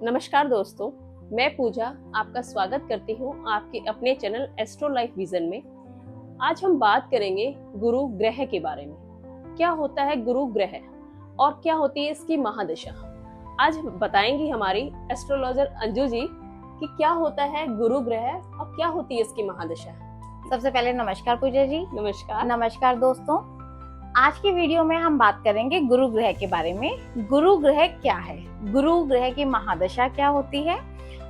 नमस्कार दोस्तों, मैं पूजा आपका स्वागत करती हूँ आपके अपने चैनल एस्ट्रो लाइफ विजन में। आज हम बात करेंगे गुरु ग्रह के बारे में। क्या होता है गुरु ग्रह और क्या होती है इसकी महादशा। आज बताएंगी हमारी एस्ट्रोलॉजर अंजू जी कि क्या होता है गुरु ग्रह और क्या होती है इसकी महादशा। सबसे पहले नमस्कार पूजा जी। नमस्कार दोस्तों। आज की वीडियो में हम बात करेंगे गुरु ग्रह के बारे में। गुरु ग्रह क्या है, गुरु ग्रह की महादशा क्या होती है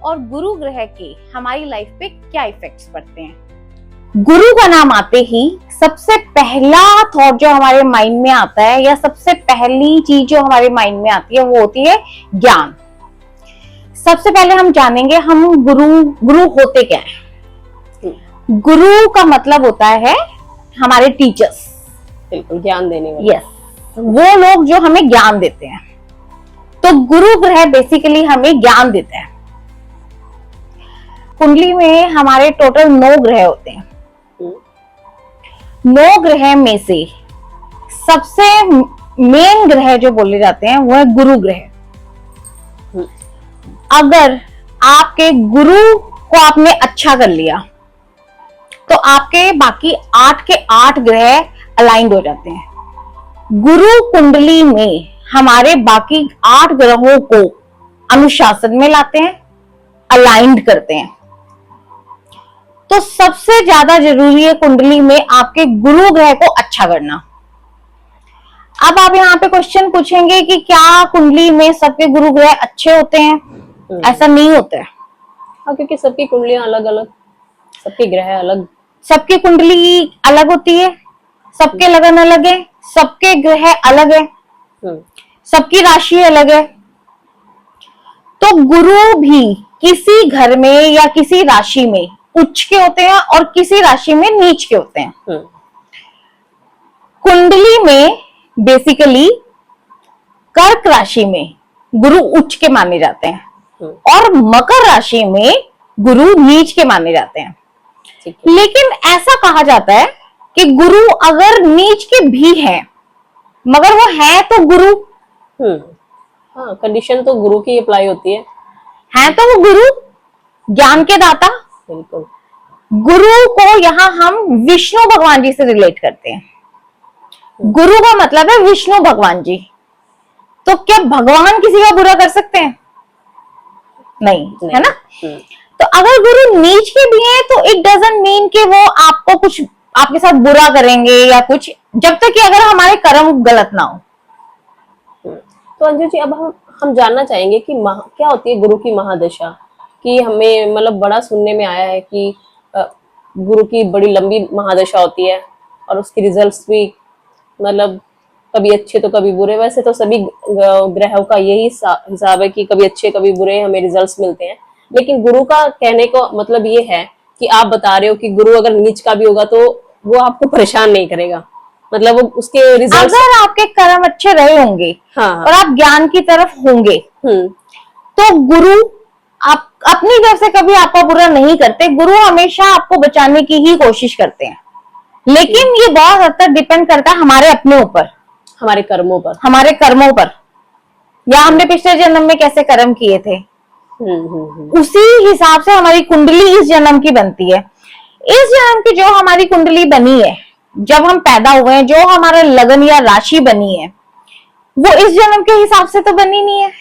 और गुरु ग्रह के हमारी लाइफ पे क्या इफेक्ट्स पड़ते हैं। गुरु का नाम आते ही सबसे पहला थॉट जो हमारे माइंड में आता है या सबसे पहली चीज जो हमारे माइंड में आती है वो होती है ज्ञान। सबसे पहले हम जानेंगे हम गुरु होते क्या है। गुरु का मतलब होता है हमारे टीचर्स, बिल्कुल ज्ञान देने वाले। यस, वो लोग जो हमें ज्ञान देते हैं। तो गुरु ग्रह बेसिकली हमें ज्ञान देता है। कुंडली में हमारे टोटल 9 ग्रह होते हैं। 9 ग्रह में से सबसे मेन ग्रह जो बोले जाते हैं वो है गुरु ग्रह। अगर आपके गुरु को आपने अच्छा कर लिया तो आपके बाकी 8 के 8 ग्रह अलाइंड हो जाते हैं। गुरु कुंडली में हमारे बाकी 8 ग्रहों को अनुशासन में लाते हैं, अलाइंड करते हैं। तो सबसे ज्यादा जरूरी है कुंडली में आपके गुरु ग्रह को अच्छा करना। अब आप यहाँ पे क्वेश्चन पूछेंगे कि क्या कुंडली में सबके गुरु ग्रह अच्छे होते हैं? ऐसा नहीं होता है। हाँ, क्योंकि सबकी कुंडलियां अलग अलग, सबके ग्रह अलग, सबकी कुंडली अलग होती है, सबके लगन अलग है, सबके ग्रह अलग है, सबकी राशि अलग है। तो गुरु भी किसी घर में या किसी राशि में उच्च के होते हैं और किसी राशि में नीच के होते हैं। कुंडली में बेसिकली कर्क राशि में गुरु उच्च के माने जाते हैं और मकर राशि में गुरु नीच के माने जाते हैं। लेकिन ऐसा कहा जाता है कि गुरु अगर नीच के भी हैं मगर वो है तो गुरु। हाँ, कंडीशन तो गुरु की अप्लाई होती है तो वो गुरु, ज्ञान के दाता। बिल्कुल। गुरु को यहाँ हम विष्णु भगवान जी से रिलेट करते हैं। गुरु का मतलब है विष्णु भगवान जी। तो क्या भगवान किसी का बुरा कर सकते हैं? नहीं, है ना। तो अगर गुरु नीच के भी हैं तो इट डजंट मीन कि वो आपको कुछ आपके साथ बुरा करेंगे या कुछ, जब तक कि अगर हमारे कर्म गलत ना हो। तो अंजू जी, अब हम जानना चाहेंगे कि क्या होती है गुरु की महादशा। कि हमें मतलब बड़ा सुनने में आया है कि गुरु की बड़ी लंबी महादशा होती है और उसके रिजल्ट्स भी मतलब कभी अच्छे तो कभी बुरे। वैसे तो सभी ग्रहों का यही हिसाब है कि कभी अच्छे कभी बुरे हमें रिजल्ट्स मिलते हैं, लेकिन गुरु का कहने को मतलब ये है कि आप बता रहे हो कि गुरु अगर नीच का भी होगा तो वो आपको परेशान नहीं करेगा। मतलब वो उसके रिजल्ट्स, अगर आपके कर्म अच्छे रहे होंगे और आप ज्ञान की तरफ होंगे तो गुरु आप अपनी तरफ से कभी आपका बुरा नहीं करते। गुरु हमेशा आपको बचाने की ही कोशिश करते हैं। लेकिन ये बहुत हद तक डिपेंड करता है हमारे अपने ऊपर, हमारे कर्मों पर, या हमने पिछले जन्म में कैसे कर्म किए थे। उसी हिसाब से हमारी कुंडली इस जन्म की बनती है। इस जन्म की जो हमारी कुंडली बनी है, जब हम पैदा हुए हैं, जो हमारा लगन या राशि बनी है, वो इस जन्म के हिसाब से तो बनी नहीं है।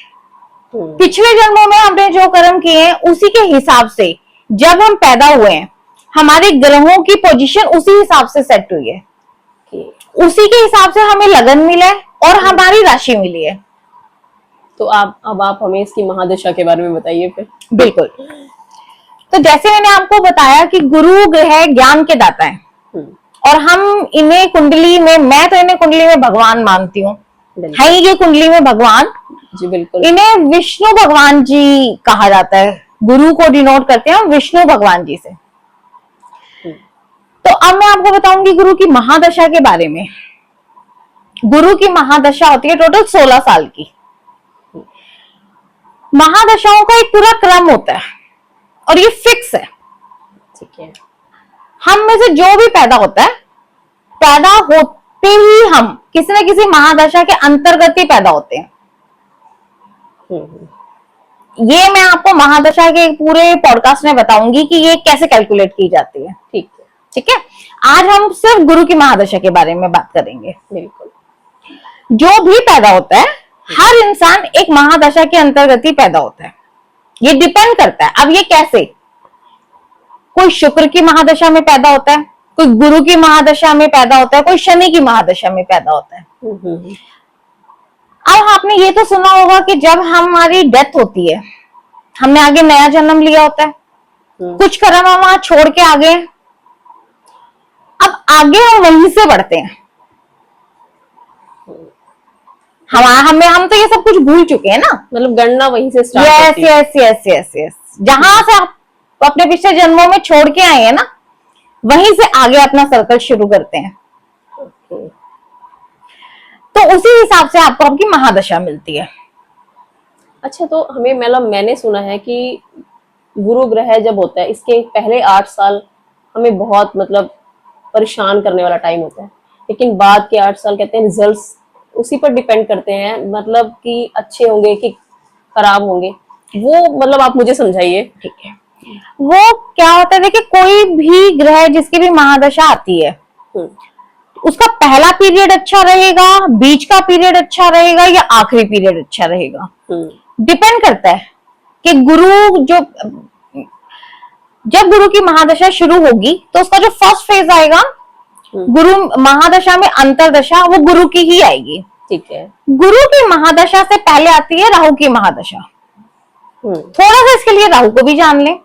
पिछले जन्मों में हमने जो कर्म किए हैं उसी के हिसाब से जब हम पैदा हुए हैं हमारे ग्रहों की पोजीशन उसी हिसाब से सेट हुई है। उसी के हिसाब से हमें लगन मिला है और हमारी राशि मिली है। तो अब आप हमें इसकी महादशा के बारे में बताइए फिर। बिल्कुल। तो जैसे मैंने आपको बताया कि गुरु ग्रह ज्ञान के दाता है और हम इन्हें कुंडली में, मैं तो इन्हें कुंडली में भगवान मानती हूँ। है ये कुंडली में भगवान जी, बिल्कुल। इन्हें विष्णु भगवान जी कहा जाता है। गुरु को डिनोट करते हैं विष्णु भगवान जी से। तो अब मैं आपको बताऊंगी गुरु की महादशा के बारे में। गुरु की महादशा होती है टोटल 16 साल की। महादशाओं का एक पूरा क्रम होता है और ये फिक्स है। ठीक है। हम में से जो भी पैदा होता है, पैदा होते ही हम किसी न किसी महादशा के अंतर्गत ही पैदा होते हैं। ये मैं आपको महादशा के पूरे पॉडकास्ट में बताऊंगी कि ये कैसे कैलकुलेट की जाती है। ठीक है। ठीक है, आज हम सिर्फ गुरु की महादशा के बारे में बात करेंगे। बिल्कुल। जो भी पैदा होता है, हर इंसान एक महादशा के अंतर्गत ही पैदा होता है। ये डिपेंड करता है। अब ये कैसे, कोई शुक्र की महादशा में पैदा होता है, कोई गुरु की महादशा में पैदा होता है, कोई शनि की महादशा में पैदा होता है। अब आपने ये तो सुना होगा कि जब हमारी डेथ होती है, हमने आगे नया जन्म लिया होता है, कुछ कर्म हम वहां छोड़ के आगे हैं। अब आगे हम वहीं से बढ़ते हैं। हम तो ये सब कुछ भूल चुके हैं ना, मतलब गणना वहीं से स्टार्ट यस होती है। यस यस यस यस, जहां से आप अपने पिछले जन्मों में छोड़ के आए हैं ना, वहीं से आगे अपना सर्कल शुरू करते हैं। ओके। तो उसी हिसाब से आपको आपकी महादशा मिलती है। अच्छा, तो हमें मतलब मैंने सुना है कि गुरु ग्रह जब होता है, इसके पहले 8 साल हमें बहुत मतलब परेशान करने वाला टाइम होता है, लेकिन बाद के 8 साल कहते हैं रिजल्ट्स उसी पर डिपेंड करते हैं, मतलब कि अच्छे होंगे कि खराब होंगे, वो मतलब आप मुझे समझाइए। ठीक है, वो क्या होता है, देखिए कोई भी ग्रह जिसकी भी महादशा आती है, उसका पहला पीरियड अच्छा रहेगा, बीच का पीरियड अच्छा रहेगा या आखिरी पीरियड अच्छा रहेगा, डिपेंड करता है कि गुरु जब गुरु की महादशा शुरू होगी तो उसका जो फर्स्ट फेज आएगा गुरु महादशा में अंतरदशा, वो गुरु की ही आएगी। ठीक है। गुरु की महादशा से पहले आती है राहु की महादशा। थोड़ा सा इसके लिए राहु को भी जान लें।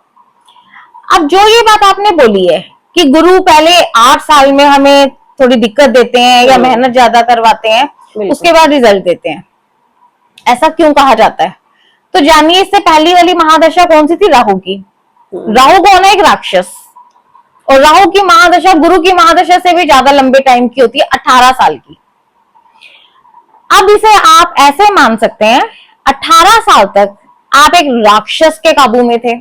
अब जो ये बात आपने बोली है कि गुरु पहले 8 साल में हमें थोड़ी दिक्कत देते हैं या मेहनत ज्यादा करवाते हैं, उसके बाद रिजल्ट देते हैं, ऐसा क्यों कहा जाता है? तो जानिए, इससे पहली वाली महादशा कौन सी थी? राहु की। राहु कौन है? एक राक्षस। और राहु की महादशा गुरु की महादशा से भी ज्यादा लंबे टाइम की होती है, 18 साल की। अब इसे आप ऐसे मान सकते हैं, 18 साल तक आप एक राक्षस के काबू में थे।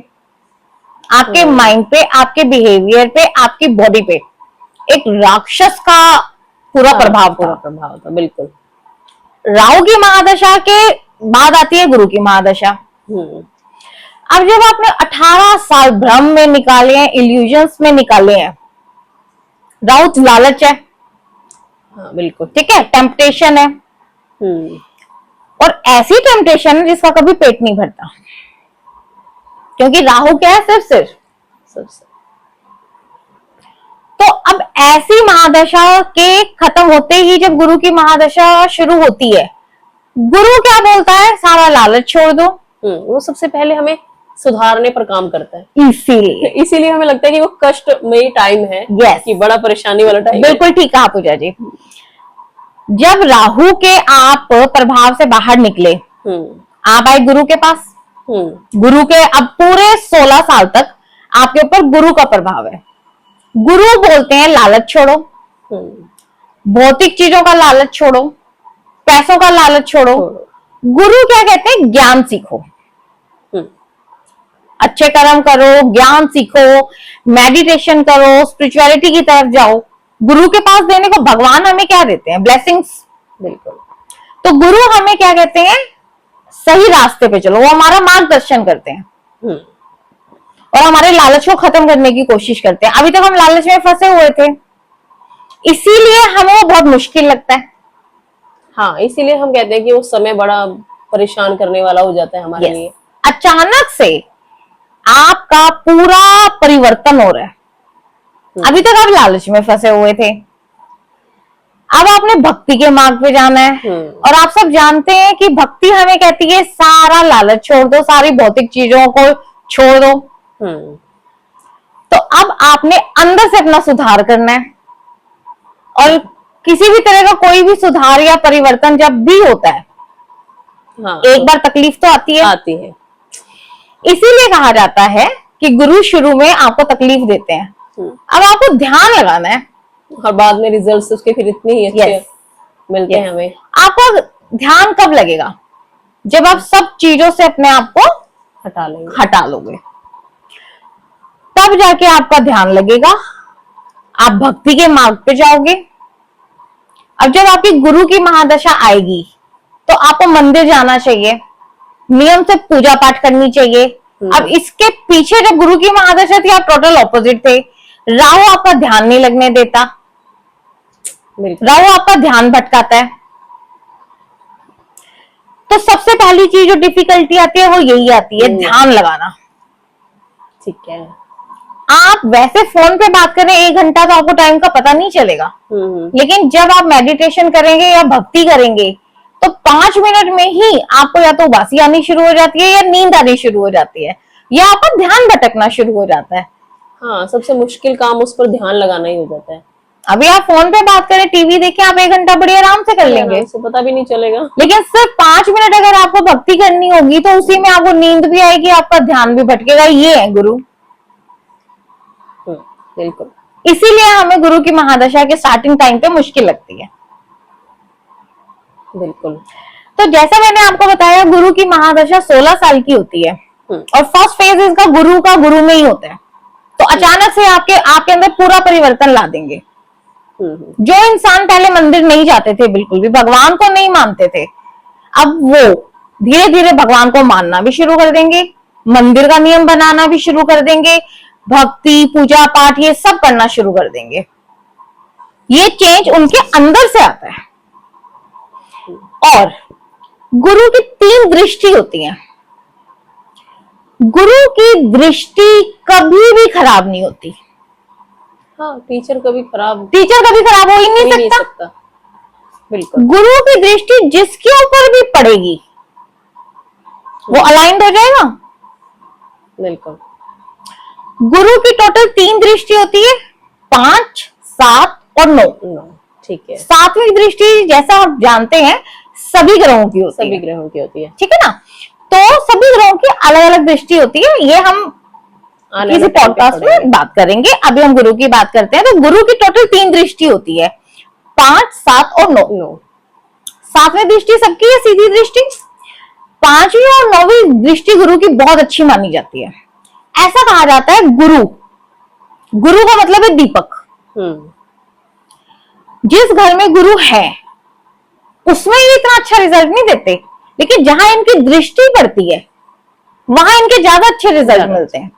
आपके माइंड पे, आपके बिहेवियर पे, आपकी बॉडी पे एक राक्षस का पूरा प्रभाव था। बिल्कुल। राहु की महादशा के बाद आती है गुरु की महादशा। अब जब आपने 18 साल भ्रम में निकाले हैं, इल्यूजन्स में निकाले हैं, राहु लालच है। हाँ, बिल्कुल। ठीक है, टेम्पटेशन है। और ऐसी टेम्पटेशन है जिसका कभी पेट नहीं भरता, क्योंकि राहु क्या है? सिर्फ तो अब ऐसी महादशा के खत्म होते ही जब गुरु की महादशा शुरू होती है, गुरु क्या बोलता है? सारा लालच छोड़ दो। वो सबसे पहले हमें सुधारने पर काम करता है, इसीलिए हमें लगता है कि वो कष्टमयी टाइम है। yes. कि बड़ा परेशानी वाला टाइम। बिल्कुल ठीक कहा पूजा जी। जब राहु के आप प्रभाव से बाहर निकले, आप आए गुरु के पास। गुरु के अब पूरे 16 साल तक आपके ऊपर गुरु का प्रभाव है। गुरु बोलते हैं लालच छोड़ो, भौतिक चीजों का लालच छोड़ो, पैसों का लालच छोड़ो। गुरु क्या कहते हैं? ज्ञान सीखो, अच्छे कर्म करो, ज्ञान सीखो, मेडिटेशन करो, स्पिरिचुअलिटी की तरफ जाओ। गुरु के पास देने को भगवान हमें क्या देते हैं? ब्लेसिंग्स। बिल्कुल। तो गुरु हमें क्या कहते हैं? सही रास्ते पे चलो, वो हमारा मार्गदर्शन करते हैं और हमारे लालच को खत्म करने की कोशिश करते हैं। अभी तक हम लालच में फंसे हुए थे, इसीलिए हमें वो बहुत मुश्किल लगता है। हाँ, इसीलिए हम कहते हैं कि वो समय बड़ा परेशान करने वाला हो जाता है हमारे लिए। अचानक से आपका पूरा परिवर्तन हो रहा है। अभी तक आप लालच में फंसे हुए थे, अब आपने भक्ति के मार्ग पे जाना है। और आप सब जानते हैं कि भक्ति हमें कहती है सारा लालच छोड़ दो, सारी भौतिक चीजों को छोड़ दो। तो अब आपने अंदर से अपना सुधार करना है। और किसी भी तरह का कोई भी सुधार या परिवर्तन जब भी होता है, एक बार तकलीफ तो आती है। इसीलिए कहा जाता है कि गुरु शुरू में आपको तकलीफ देते हैं, अब आपको ध्यान लगाना है और बाद में रिजल्ट्स उसके फिर इतने ही अच्छे मिलते हैं हमें। आपको ध्यान कब लगेगा? जब आप सब चीजों से अपने आप को हटा लोगे, तब जाके आपका ध्यान लगेगा, आप भक्ति के मार्ग पे जाओगे। अब जब आपकी गुरु की महादशा आएगी तो आपको मंदिर जाना चाहिए, नियम से पूजा पाठ करनी चाहिए। अब इसके पीछे जब गुरु की महादशा थी, आप टोटल ऑपोजिट थे। राहु आपका ध्यान नहीं लगने देता, बिल्कुल। राहु आपका ध्यान भटकाता है। तो सबसे पहली चीज जो डिफिकल्टी आती है वो यही आती है, ध्यान लगाना। ठीक है। आप वैसे फोन पे बात करें 1 घंटा तो आपको टाइम का पता नहीं चलेगा, लेकिन जब आप मेडिटेशन करेंगे या भक्ति करेंगे तो 5 मिनट में ही आपको या तो उबासी आनी शुरू हो जाती है या नींद आनी शुरू हो जाती है या आपका ध्यान भटकना शुरू हो जाता है। हाँ, सबसे मुश्किल काम उस पर ध्यान लगाना ही हो जाता है। अभी आप फोन पे बात करें, टीवी देखें, आप 1 घंटा बड़ी आराम से कर लेंगे, से पता भी नहीं चलेगा। लेकिन सिर्फ 5 मिनट अगर आपको भक्ति करनी होगी तो उसी में आपको नींद भी आएगी, आपका ध्यान भी भटकेगा। ये है गुरु। बिल्कुल। इसीलिए हमें गुरु की महादशा के स्टार्टिंग टाइम पे मुश्किल लगती है। बिल्कुल। तो जैसा मैंने आपको बताया, गुरु की महादशा 16 साल की होती है और फर्स्ट फेज इसका गुरु का गुरु में ही होता है। तो अचानक से आपके अंदर पूरा परिवर्तन ला देंगे। जो इंसान पहले मंदिर नहीं जाते थे, बिल्कुल भी भगवान को नहीं मानते थे, अब वो धीरे धीरे भगवान को मानना भी शुरू कर देंगे, मंदिर का नियम बनाना भी शुरू कर देंगे, भक्ति पूजा पाठ ये सब करना शुरू कर देंगे। ये चेंज उनके अंदर से आता है। और गुरु की 3 दृष्टि होती है। गुरु की दृष्टि कभी भी खराब नहीं होती। हाँ, टीचर कभी खराब हो ही नहीं सकता। बिल्कुल। गुरु की दृष्टि जिसके ऊपर भी पड़ेगी वो अलाइंड हो जाएगा। बिल्कुल। गुरु की टोटल 3 दृष्टि होती है, 5, 7 और 9। ठीक है। 7वीं दृष्टि जैसा आप जानते हैं सभी ग्रहों की होती है। सभी ग्रहों की होती है। ठीक है ना। तो सभी ग्रहों की अलग अलग दृष्टि होती है, ये हम किसी पॉडकास्ट में बात करेंगे। अभी हम गुरु की बात करते हैं। तो गुरु की टोटल 3 दृष्टि होती है, 5, 7 और 9। 7वीं दृष्टि सबकी है, सीधी दृष्टि। 5वीं और 9वीं दृष्टि गुरु की बहुत अच्छी मानी जाती है। ऐसा कहा जाता है गुरु का मतलब है दीपक। जिस घर में गुरु है उसमें ये इतना अच्छा रिजल्ट नहीं देते, लेकिन जहां इनकी दृष्टि पड़ती है वहां इनके ज्यादा अच्छे रिजल्ट मिलते हैं।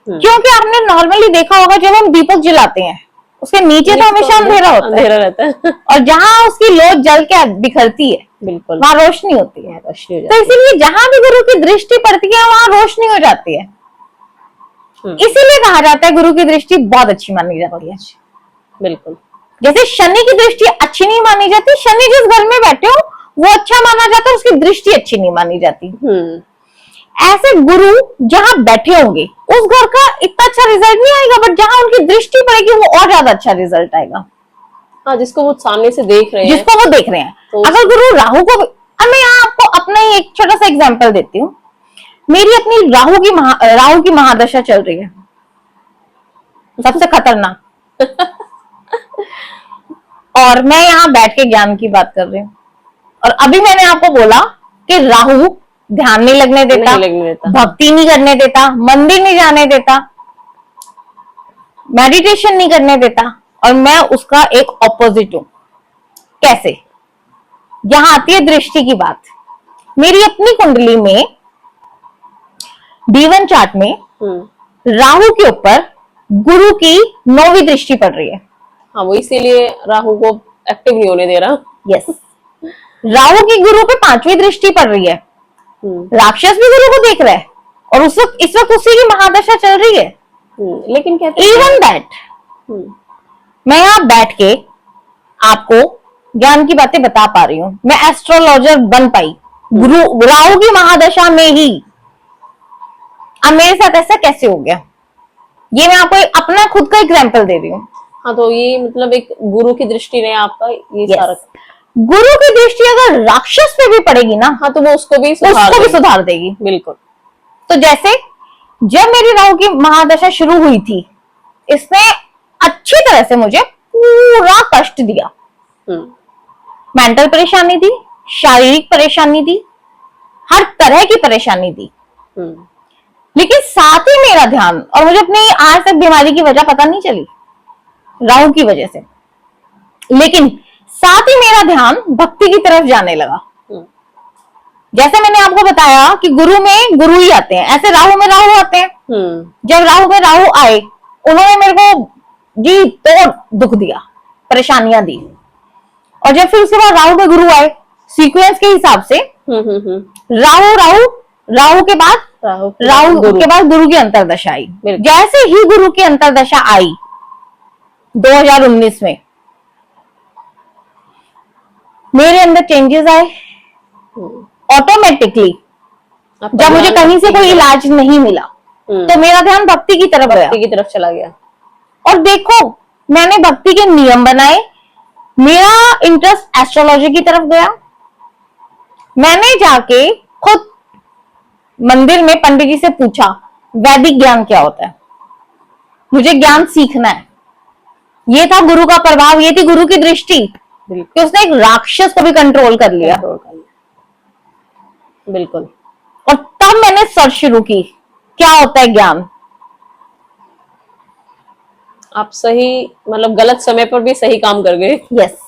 क्योंकि आपने नॉर्मली देखा होगा, जब हम दीपक जलाते हैं उसके नीचे तो हमेशा अंधेरा रहता है और जहां उसकी लौ जल के बिखरती है, बिल्कुल, वहां रोशनी होती है। तो इसीलिए जहां भी गुरु की दृष्टि पड़ती है वहां रोशनी हो जाती है। इसीलिए कहा जाता है गुरु की दृष्टि बहुत अच्छी मानी जाती है। बिल्कुल। जैसे शनि की दृष्टि अच्छी नहीं मानी जाती, शनि जिस घर में बैठे हो वो अच्छा माना जाता है, उसकी दृष्टि अच्छी नहीं मानी जाती। ऐसे गुरु जहां बैठे होंगे उस घर का इतना अच्छा रिजल्ट नहीं आएगा, बट जहां उनकी दृष्टि पड़ेगी वो और ज्यादा अच्छा रिजल्ट आएगा। हाँ, जिसको वो सामने से देख रहे हैं, तो अगर गुरु राहु को, अब मैं यहाँ आपको अपना ही एक छोटा सा एग्जाम्पल देती हूँ। मेरी अपनी राहु की महादशा चल रही है, सबसे खतरनाक। और मैं यहाँ बैठ के ज्ञान की बात कर रही हूँ, और अभी मैंने आपको बोला कि राहु ध्यान नहीं लगने देता, भक्ति नहीं करने देता, मंदिर नहीं जाने देता, मेडिटेशन नहीं करने देता, और मैं उसका एक ऑपोजिट हूं। कैसे? यहां आती है दृष्टि की बात। मेरी अपनी कुंडली में D1 चार्ट में राहु के ऊपर गुरु की 9वीं दृष्टि पड़ रही है। हाँ, वो इसीलिए राहु को एक्टिव नहीं होने दे रहा। यस। राहु की गुरु पे 5वीं दृष्टि पड़ रही है। राक्षस भी गुरु को देख रहा है और इस वक्त उसी की महादशा चल रही है। लेकिन कहते हैं इवन दैट मैं यहाँ बैठ के आपको ज्ञान की बातें बता पा रही हूँ, मैं एस्ट्रोलॉजर बन पाई गुरु राहु की महादशा में ही। अब मेरे साथ ऐसा कैसे हो गया, ये मैं आपको अपना खुद का एग्जाम्पल दे रही हूँ। हाँ, तो ये मतलब एक गुरु की दृष्टि ने आपका ये सारा। गुरु की दृष्टि अगर राक्षस पे भी पड़ेगी ना, हाँ, तो वो उसको भी सुधार देगी। बिल्कुल। तो जैसे जब मेरी राहु की महादशा शुरू हुई थी, इसने अच्छी तरह से मुझे पूरा कष्ट दिया। मेंटल परेशानी दी, शारीरिक परेशानी दी, हर तरह की परेशानी दी। लेकिन साथ ही मेरा ध्यान, और मुझे अपनी आज तक बीमारी की वजह पता नहीं चली राहु की वजह से, लेकिन साथ ही मेरा ध्यान भक्ति की तरफ जाने लगा। जैसे मैंने आपको बताया कि गुरु में गुरु ही आते हैं, ऐसे राहु में राहु आते हैं। जब राहु में राहु आए, उन्होंने मेरे को जी तो दुख दिया, परेशानियां दी। और जब फिर उसके बाद राहु में गुरु आए, सीक्वेंस के हिसाब से राहु राहु राहु के बाद राहु के बाद गुरु की अंतरदशा आई। जैसे ही गुरु की अंतरदशा आई 2019 में, मेरे अंदर चेंजेस आए ऑटोमेटिकली। जब मुझे कहीं से कोई इलाज नहीं मिला तो मेरा ध्यान भक्ति की तरफ गया, भक्ति की तरफ चला गया। और देखो, मैंने भक्ति के नियम बनाए, मेरा इंटरेस्ट एस्ट्रोलॉजी की तरफ गया। मैंने जाके खुद मंदिर में पंडित जी से पूछा वैदिक ज्ञान क्या होता है, मुझे ज्ञान सीखना है। ये था गुरु का प्रभाव, ये थी गुरु की दृष्टि कि उसने एक राक्षस को भी कंट्रोल कर लिया। बिल्कुल। और तब मैंने सर्च शुरू की क्या होता है ज्ञान। आप सही मतलब गलत समय पर भी सही काम कर गए। यस।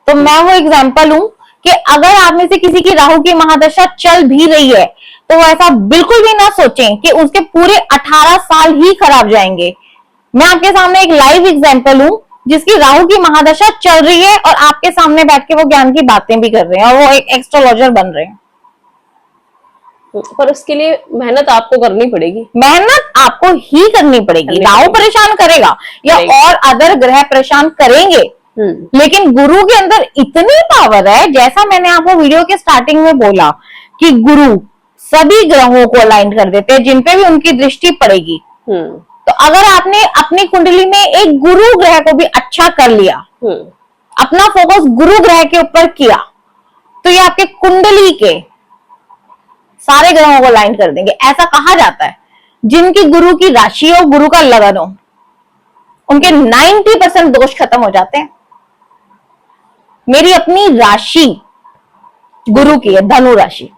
तो मैं वो एग्जाम्पल हूं कि अगर आप में से किसी की राहु की महादशा चल भी रही है तो वो ऐसा बिल्कुल भी ना सोचें कि उसके पूरे 18 साल ही खराब जाएंगे। मैं आपके सामने एक लाइव एग्जाम्पल हूं जिसकी राहु की महादशा चल रही है और आपके सामने बैठ के वो ज्ञान की बातें भी कर रहे हैं और वो एक एस्ट्रोलॉजर बन रहे हैं। पर उसके लिए मेहनत आपको करनी पड़ेगी। मेहनत आपको ही करनी पड़ेगी। राहु परेशान करेगा या और अदर ग्रह परेशान करेंगे, लेकिन गुरु के अंदर इतनी पावर है, जैसा मैंने आपको वीडियो के स्टार्टिंग में बोला कि गुरु सभी ग्रहों को अलाइन कर देते हैं जिन पे भी उनकी दृष्टि पड़ेगी। तो अगर आपने अपनी कुंडली में एक गुरु ग्रह को भी अच्छा कर लिया, अपना फोकस गुरु ग्रह के ऊपर किया, तो ये आपके कुंडली के सारे ग्रहों को अलाइन कर देंगे। ऐसा कहा जाता है जिनकी गुरु की राशि हो, गुरु का लगन हो, उनके 90% दोष खत्म हो जाते हैं। मेरी अपनी राशि गुरु की है, धनु राशि,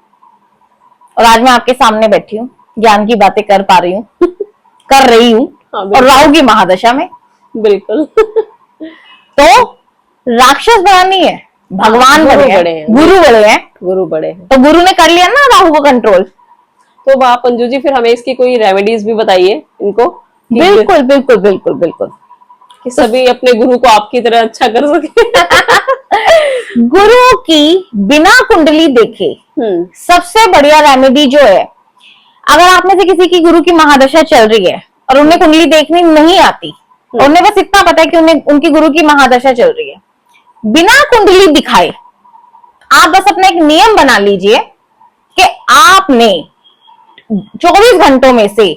और आज मैं आपके सामने बैठी हूं, ज्ञान की बातें कर पा रही हूं कर रही हूं। और राहु की महादशा में। बिल्कुल। तो राक्षस बड़ा नहीं है, भगवान बड़े हैं, गुरु बड़े हैं, गुरु बड़े हैं। तो गुरु ने कर लिया ना राहु को कंट्रोल। तो आप अंजू जी फिर हमें इसकी कोई रेमेडीज भी बताइए इनको। बिल्कुल बिल्कुल बिल्कुल बिल्कुल, कि सभी अपने गुरु को आपकी तरह अच्छा कर सके। गुरु की बिना कुंडली देखे सबसे बढ़िया रेमेडी जो है, अगर आप में से किसी की गुरु की महादशा चल रही है और उन्हें कुंडली देखनी नहीं आती, उन्हें बस इतना पता है कि उन्हें उनकी गुरु की महादशा चल रही है, बिना कुंडली दिखाए आप बस अपना एक नियम बना लीजिए कि आपने 24 घंटों में से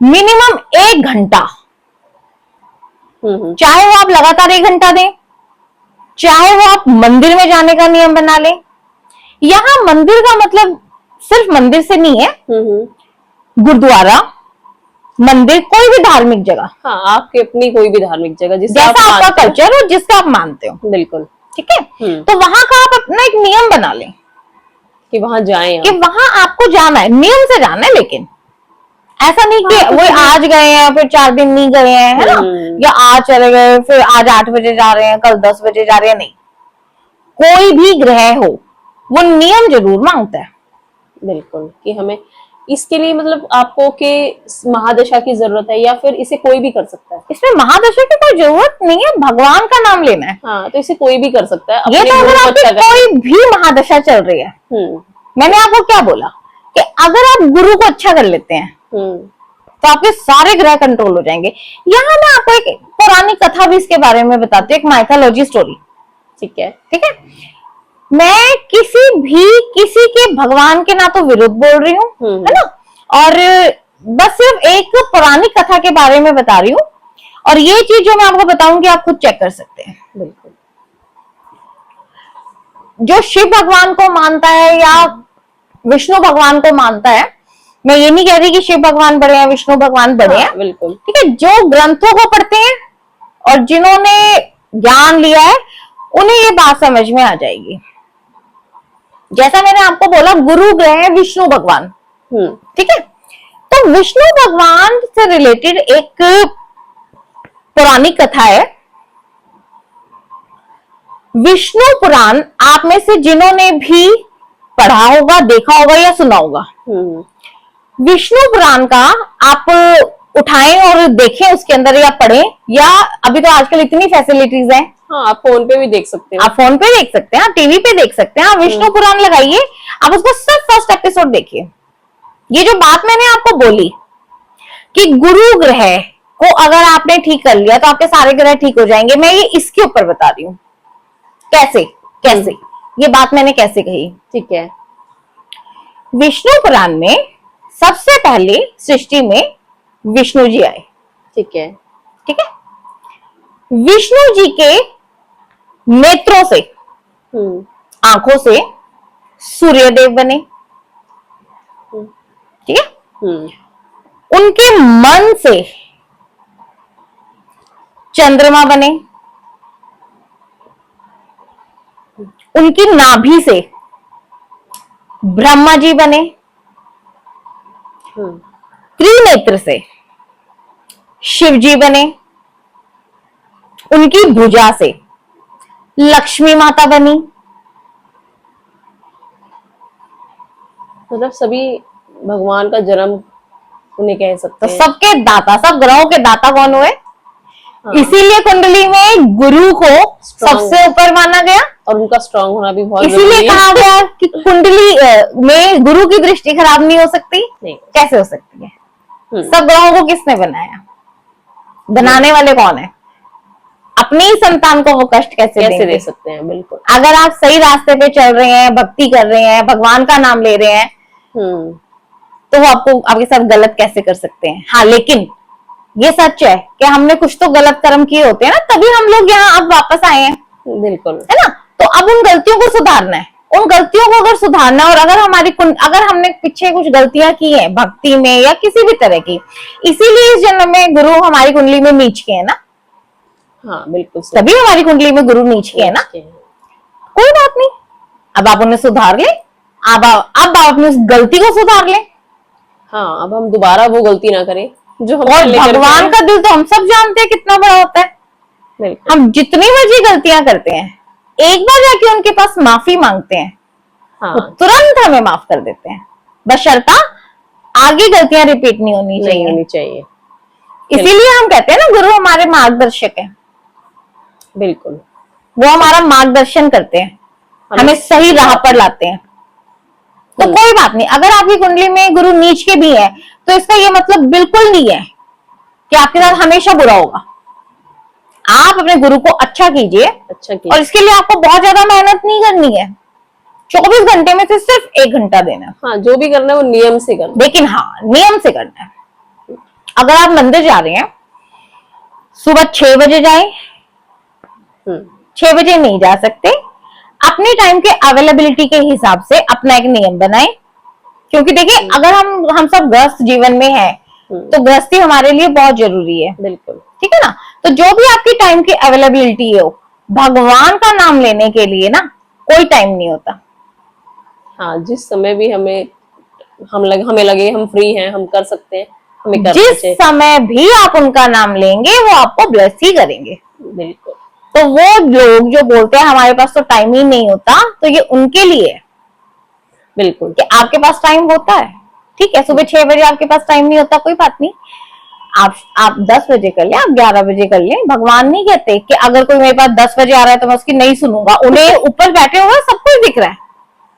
मिनिमम 1 घंटा, चाहे वो आप लगातार 1 घंटा दें, चाहे वो आप मंदिर में जाने का नियम बना लें। यहां मंदिर का मतलब सिर्फ मंदिर से नहीं है, गुरुद्वारा, मंदिर, कोई भी धार्मिक जगह। हाँ, आपकी अपनी कोई भी धार्मिक जगह जैसा आपका कल्चर हो, जिसका आप मानते हो। बिल्कुल। ठीक है। तो वहां का आप अपना एक नियम बना लें कि वहां जाएं, कि वहां आपको जाना है, नियम से जाना है, लेकिन ऐसा नहीं कि वो आज गए हैं फिर 4 दिन नहीं गए हैं, है ना, या आज चले गए फिर आज 8 बजे जा रहे हैं, कल 10 बजे जा रहे हैं। नहीं, कोई भी ग्रह हो वो नियम जरूर मांगता है। बिल्कुल। कि हमें इसके लिए मतलब आपको के महादशा की जरूरत है या फिर इसे कोई भी कर सकता है? इसमें महादशा की कोई जरूरत नहीं है, भगवान का नाम लेना है। हाँ, तो इसे कोई भी कर सकता है। ये तो अगर आपकी कोई भी महादशा चल रही है, मैंने आपको क्या बोला कि अगर आप गुरु को अच्छा कर लेते हैं तो आपके सारे ग्रह कंट्रोल हो जाएंगे। यहाँ मैं आपको एक पुरानी कथा भी इसके बारे में बताती हूँ, एक माइथोलॉजी स्टोरी। ठीक है, ठीक है। मैं किसी के भगवान के ना तो विरुद्ध बोल रही हूँ, है ना, और बस सिर्फ एक पुरानी कथा के बारे में बता रही हूँ। और ये चीज जो मैं आपको बताऊंगी आप खुद चेक कर सकते हैं। बिल्कुल। जो शिव भगवान को मानता है या विष्णु भगवान को मानता है, मैं ये नहीं कह रही कि शिव भगवान बड़े हैं, विष्णु भगवान बड़े हैं। बिल्कुल। ठीक है। जो ग्रंथों को पढ़ते हैं और जिन्होंने ज्ञान लिया है उन्हें ये बात समझ में आ जाएगी। जैसा मैंने आपको बोला, गुरु ग्रह है विष्णु भगवान। ठीक है। तो विष्णु भगवान से रिलेटेड एक पुरानी कथा है। विष्णु पुराण आप में से जिन्होंने भी पढ़ा होगा, देखा होगा या सुना होगा। विष्णु पुराण का आप उठाएं और देखें, उसके अंदर या पढ़ें, या अभी तो आजकल इतनी फैसिलिटीज हैं, हाँ, आप फोन पे भी देख सकते हो। आप फोन पे देख सकते हैं, आप टीवी पे देख सकते हैं। आप विष्णु पुराण लगाइए, आप उसको सिर्फ फर्स्ट एपिसोड देखिए। ये जो बात मैंने आपको बोली कि गुरु ग्रह को अगर आपने ठीक कर लिया तो आपके सारे ग्रह ठीक हो जाएंगे, मैं ये इसके ऊपर बता रही हूं कैसे कैसे ये बात मैंने कैसे कही। ठीक है। विष्णु पुराण में सबसे पहले सृष्टि में विष्णु जी आए। ठीक है। ठीक है। विष्णु जी के नेत्रों से, आंखों से सूर्यदेव बने। ठीक है। उनके मन से चंद्रमा बने। उनकी नाभि से ब्रह्मा जी बने। त्रिनेत्र से शिव जी बने। उनकी भुजा से लक्ष्मी माता बनी। मतलब सभी भगवान का जन्म उन्हें कह सकते तो हैं। सबके दाता, सब ग्रहों के दाता कौन हुए? हाँ। इसीलिए कुंडली में गुरु को सबसे ऊपर माना गया और उनका स्ट्रांग होना भी बहुत इसीलिए जरूरी है। कहा गया कि कुंडली में गुरु की दृष्टि खराब नहीं हो सकती। नहीं। कैसे हो सकती है? सब ग्रहों को किसने बनाया? बनाने वाले कौन है? अपनी ही संतान को वो कष्ट कैसे दे सकते हैं? बिल्कुल। अगर आप सही रास्ते पे चल रहे हैं, भक्ति कर रहे हैं, भगवान का नाम ले रहे हैं, तो वो आपको आपके साथ गलत कैसे कर सकते हैं? हाँ, लेकिन ये सच है कि हमने कुछ तो गलत कर्म किए होते हैं ना, तभी हम लोग यहाँ अब वापस आए हैं। बिल्कुल, है ना? तो अब उन गलतियों को सुधारना है। उन गलतियों को अगर सुधारना, और अगर हमने पीछे कुछ गलतियां की हैं भक्ति में या किसी भी तरह की, इसीलिए इस जन्म में गुरु हमारी कुंडली में नीच के है ना। हाँ, बिल्कुल। तभी हमारी कुंडली में गुरु नीच के है ना। कोई बात नहीं, अब आप उन्हें सुधार ले। अब आप अपनी उस गलती को सुधार ले। हाँ, अब हम दोबारा वो गलती ना करें जो हम और भगवान का दिल तो हम सब जानते हैं कितना बड़ा होता है। बिल्कुल। हम जितनी मर्जी गलतियां करते हैं, एक बार जाके उनके पास माफी मांगते हैं, हाँ, वो तुरंत हमें माफ कर देते हैं, बशर्ता आगे गलतियां रिपीट नहीं होनी चाहिए। इसीलिए हम कहते हैं ना, गुरु हमारे मार्गदर्शक है। बिल्कुल, वो हमारा मार्गदर्शन करते हैं, हमें सही राह पर लाते हैं। तो कोई बात नहीं, अगर आपकी कुंडली में गुरु नीच के भी है तो इसका ये मतलब बिल्कुल नहीं है कि आपके साथ हमेशा बुरा होगा। आप अपने गुरु को अच्छा कीजिए, और इसके लिए आपको बहुत ज्यादा मेहनत नहीं करनी है। 24 घंटे में से सिर्फ 1 घंटा देना। हाँ, जो भी करना है वो नियम से करना, लेकिन हाँ, नियम से करना है। अगर आप मंदिर जा रहे हैं, सुबह 6 बजे जाएं। 6 बजे नहीं जा सकते, अपने टाइम के अवेलेबिलिटी के हिसाब से अपना एक नियम बनाएं। क्योंकि देखिए, अगर हम सब ग्रस्त जीवन में हैं, तो गृहस्थी हमारे लिए बहुत जरूरी है। बिल्कुल। ठीक है ना? तो जो भी आपकी टाइम की अवेलेबिलिटी हो, भगवान का नाम लेने के लिए ना कोई टाइम नहीं होता। हाँ, जिस समय भी हमें लगे हम फ्री हैं, हम कर सकते हैं, हमें करना जिस चाहिए। समय भी आप उनका नाम लेंगे, वो आपको ब्लेस ही करेंगे। बिल्कुल। तो वो लोग जो बोलते हैं हमारे पास तो टाइम ही नहीं होता, तो ये उनके लिए है। बिल्कुल, कि आपके पास टाइम होता है, ठीक है, सुबह 6 बजे आपके पास टाइम नहीं होता, कोई बात नहीं, आप 10 बजे कर ले, आप 11 बजे कर ले। भगवान नहीं कहते कि अगर कोई मेरे पास 10 बजे आ रहा है तो मैं उसकी नहीं सुनूंगा। उन्हें ऊपर बैठे हुए सब कुछ दिख रहा है।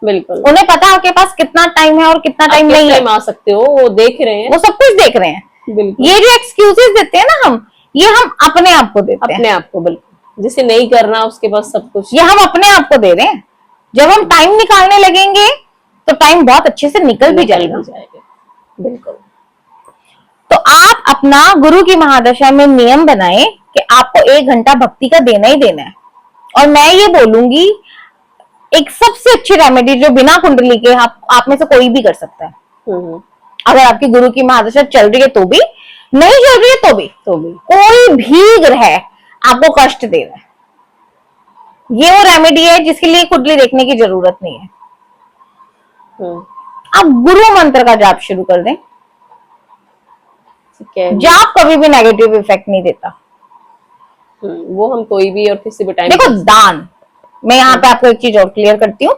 बिल्कुल, उन्हें पता है आपके पास कितना टाइम है और कितना टाइम नहीं है। आ सकते हो, वो देख रहे हैं, वो सब कुछ देख रहे हैं। बिल्कुल। ये जो एक्सक्यूजेस देते हैं ना ये हम अपने आप को देते हैं। अपने आप को, बिल्कुल। जिसे नहीं करना उसके पास सब कुछ, ये हम अपने आप को दे रहे हैं। जब हम टाइम निकालने लगेंगे तो टाइम बहुत अच्छे से निकल भी जाएगा। बिल्कुल। तो आप अपना गुरु की महादशा में नियम बनाएं कि आपको 1 घंटा भक्ति का देना ही देना है। और मैं ये बोलूंगी, एक सबसे अच्छी रेमेडी जो बिना कुंडली के आप में से कोई भी कर सकता है। अगर आपकी गुरु की महादशा चल रही है तो भी, नहीं चल रही है तो भी कोई भी ग्रह आपको कष्ट दे रहा है, ये वो रेमेडी है जिसके लिए कुंडली देखने की जरूरत नहीं है। आप गुरु मंत्र का जाप शुरू कर दें। जाप कभी भी नेगेटिव इफेक्ट नहीं देता। वो हम कोई भी और किसी भी टाइम, देखो, दान, मैं यहाँ पे आपको एक चीज और क्लियर करती हूँ।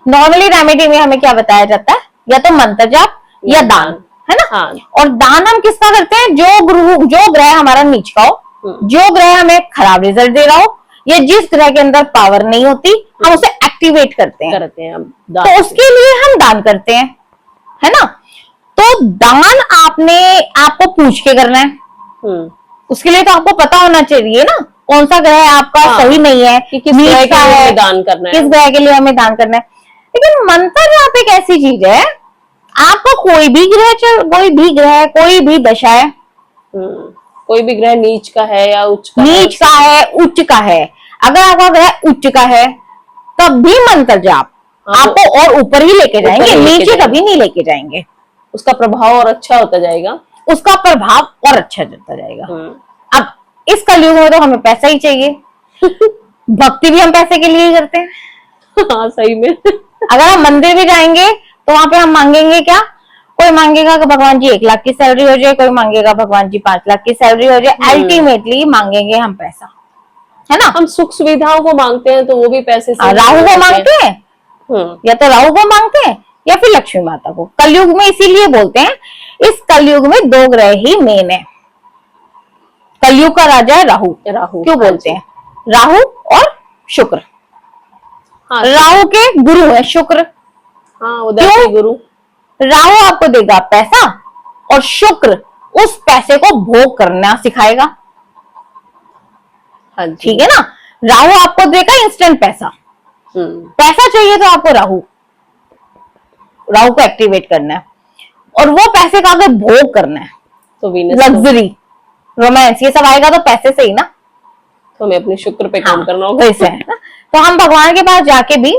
नॉर्मली रेमेडी में हमें क्या बताया जाता है, या तो मंत्र जाप या दान, है ना। हाँ। और दान हम किसका करते हैं, जो ग्रह हमारा नीच का हो, जो ग्रह हमें खराब रिजल्ट दे रहा हो, या जिस ग्रह के अंदर पावर नहीं होती, हम उसे एक्टिवेट करते हैं हम तो उसके लिए हम दान करते हैं, है ना। तो दान आपको पूछ के करना है। उसके लिए तो आपको पता होना चाहिए ना कौन सा ग्रह आपका सही नहीं है, कि किस ग्रह के लिए हमें दान करना है, किस ग्रह के लिए हमें दान करना है। लेकिन मंत्र जाप एक ऐसी चीज है, आपको कोई भी ग्रह कोई भी दशा है, कोई भी ग्रह नीच का है या उच्च का है, अगर आपका ग्रह उच्च का है तब भी मंत्र जाप आपको और ऊपर ही लेके जाएंगे, नीचे कभी नहीं लेके जाएंगे। उसका प्रभाव और अच्छा होता जाएगा, उसका प्रभाव और अच्छा होता जाएगा। अब इस कलयुग में तो हमें पैसा ही चाहिए भक्ति भी हम पैसे के लिए ही करते हैं। हाँ सही में अगर हम मंदिर भी जाएंगे तो वहां पे हम मांगेंगे क्या, कोई मांगेगा कि भगवान जी 1 लाख की सैलरी हो जाए, कोई मांगेगा भगवान जी 5 लाख की सैलरी हो जाए। अल्टीमेटली मांगेंगे हम पैसा, है ना। हम सुख सुविधाओं को मांगते हैं तो वो भी पैसे से राहु को मांगते हैं, या तो राहु को मांगते हैं या फिर लक्ष्मी माता को। कलयुग में इसीलिए बोलते हैं, इस कलयुग में 2 ग्रह ही मेन है। कलयुग का राजा है राहु। क्यों बोलते हैं, राहु और शुक्र। हाँ, राहु के गुरु है शुक्र। हाँ, उदय के गुरु। राहु आपको देगा पैसा और शुक्र उस पैसे को भोग करना सिखाएगा। हाँ, ठीक है ना। राहु आपको देगा इंस्टेंट पैसा, पैसा चाहिए तो आपको राहु को एक्टिवेट करना है, और वो पैसे का अगर भोग करना है तो लग्जरी, रोमांस, ये सब आएगा तो पैसे से ही ना। तो हमें अपने शुक्र पे काम करना होगा। वैसे है ना। तो हम भगवान के पास जाके भी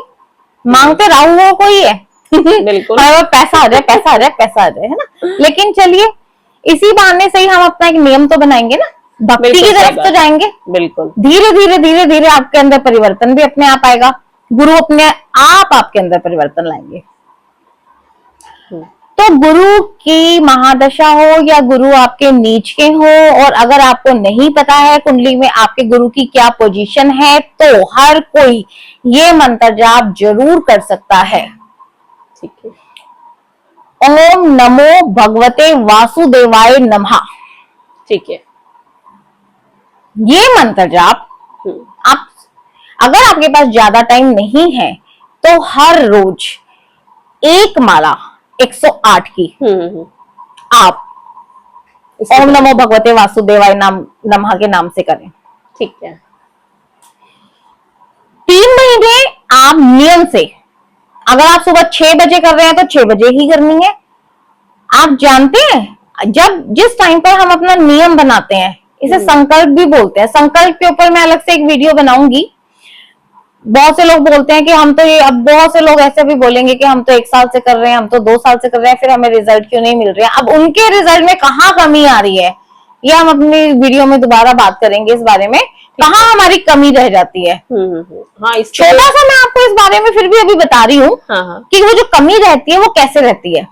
मांगते राहु को ही है बिल्कुल पैसा आ जाए, पैसा आ जाए, पैसा आ जाए, है ना। लेकिन चलिए इसी बहाने से ही हम अपना एक नियम तो बनाएंगे ना, भक्ति की तरफ तो जाएंगे। बिल्कुल धीरे धीरे आपके अंदर परिवर्तन भी अपने आप आएगा, गुरु अपने आप आपके अंदर परिवर्तन लाएंगे। तो गुरु की महादशा हो या गुरु आपके नीच के हो, और अगर आपको नहीं पता है कुंडली में आपके गुरु की क्या पोजीशन है, तो हर कोई ये मंत्र जाप जरूर कर सकता है। ठीक है। ओम नमो भगवते वासुदेवाय नमः। ठीक है। ये मंत्र जाप आप, अगर आपके पास ज्यादा टाइम नहीं है तो हर रोज 1 माला 108 की आप ओम नमो भगवते वासुदेवाय नमः के नाम से करें। ठीक है। 3 महीने आप नियम से, अगर आप सुबह 6 बजे कर रहे हैं तो 6 बजे ही करनी है। आप जानते हैं जिस टाइम पर हम अपना नियम बनाते हैं, इसे संकल्प भी बोलते हैं। संकल्प के ऊपर मैं अलग से एक वीडियो बनाऊंगी। बहुत से लोग बोलते हैं कि हम तो अब बहुत से लोग ऐसे भी बोलेंगे कि हम तो 1 साल से कर रहे हैं, हम तो 2 साल से कर रहे हैं, फिर हमें रिजल्ट क्यों नहीं मिल रहे हैं। अब उनके रिजल्ट में कहाँ कमी आ रही है, ये हम अपनी वीडियो में दोबारा बात करेंगे इस बारे में, कहाँ हमारी कमी रह जाती है। हाँ, छोटा सा मैं आपको इस बारे में फिर भी अभी बता रही हूँ कि वो जो कमी रहती है वो कैसे रहती है।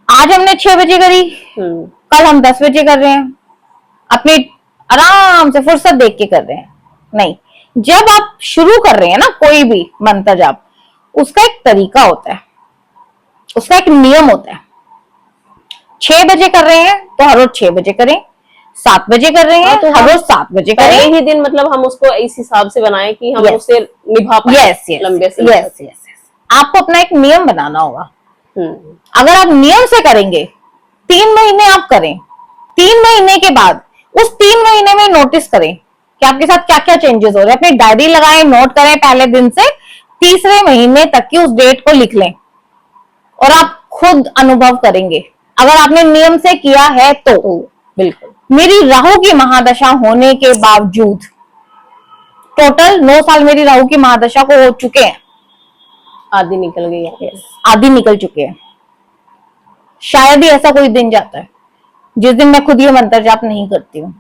आज हमने 6 बजे करी, कल हम 10 बजे कर रहे हैं, अपनी आराम से फुर्सत देख के कर रहे हैं। नहीं, जब आप शुरू कर रहे हैं ना कोई भी मंत्र जाप, उसका एक तरीका होता है, उसका एक नियम होता है। 6 बजे कर रहे हैं तो हर रोज 6 बजे करें, 7 बजे कर रहे हैं तो हर रोज 7 बजे करें। पहले ही दिन मतलब हम उसको इस हिसाब से बनाएं कि हम उसे निभा पाए लंबे समय तक। आपको अपना एक नियम बनाना होगा। अगर आप नियम से करेंगे, 3 महीने आप करें, 3 महीने के बाद उस 3 महीने में नोटिस करें कि आपके साथ क्या क्या चेंजेस हो रहे हैं। अपनी डायरी लगाएं, नोट करें, पहले दिन से तीसरे महीने तक की उस डेट को लिख लें, और आप खुद अनुभव करेंगे अगर आपने नियम से किया है तो। बिल्कुल। मेरी राहु की महादशा होने के बावजूद टोटल 9 साल मेरी राहु की महादशा को हो चुके हैं, आधी निकल गई है, आधी निकल चुके हैं। शायद ही ऐसा कोई दिन जाता है जिस दिन मैं खुद ये मंत्र जाप नहीं करती हूँ।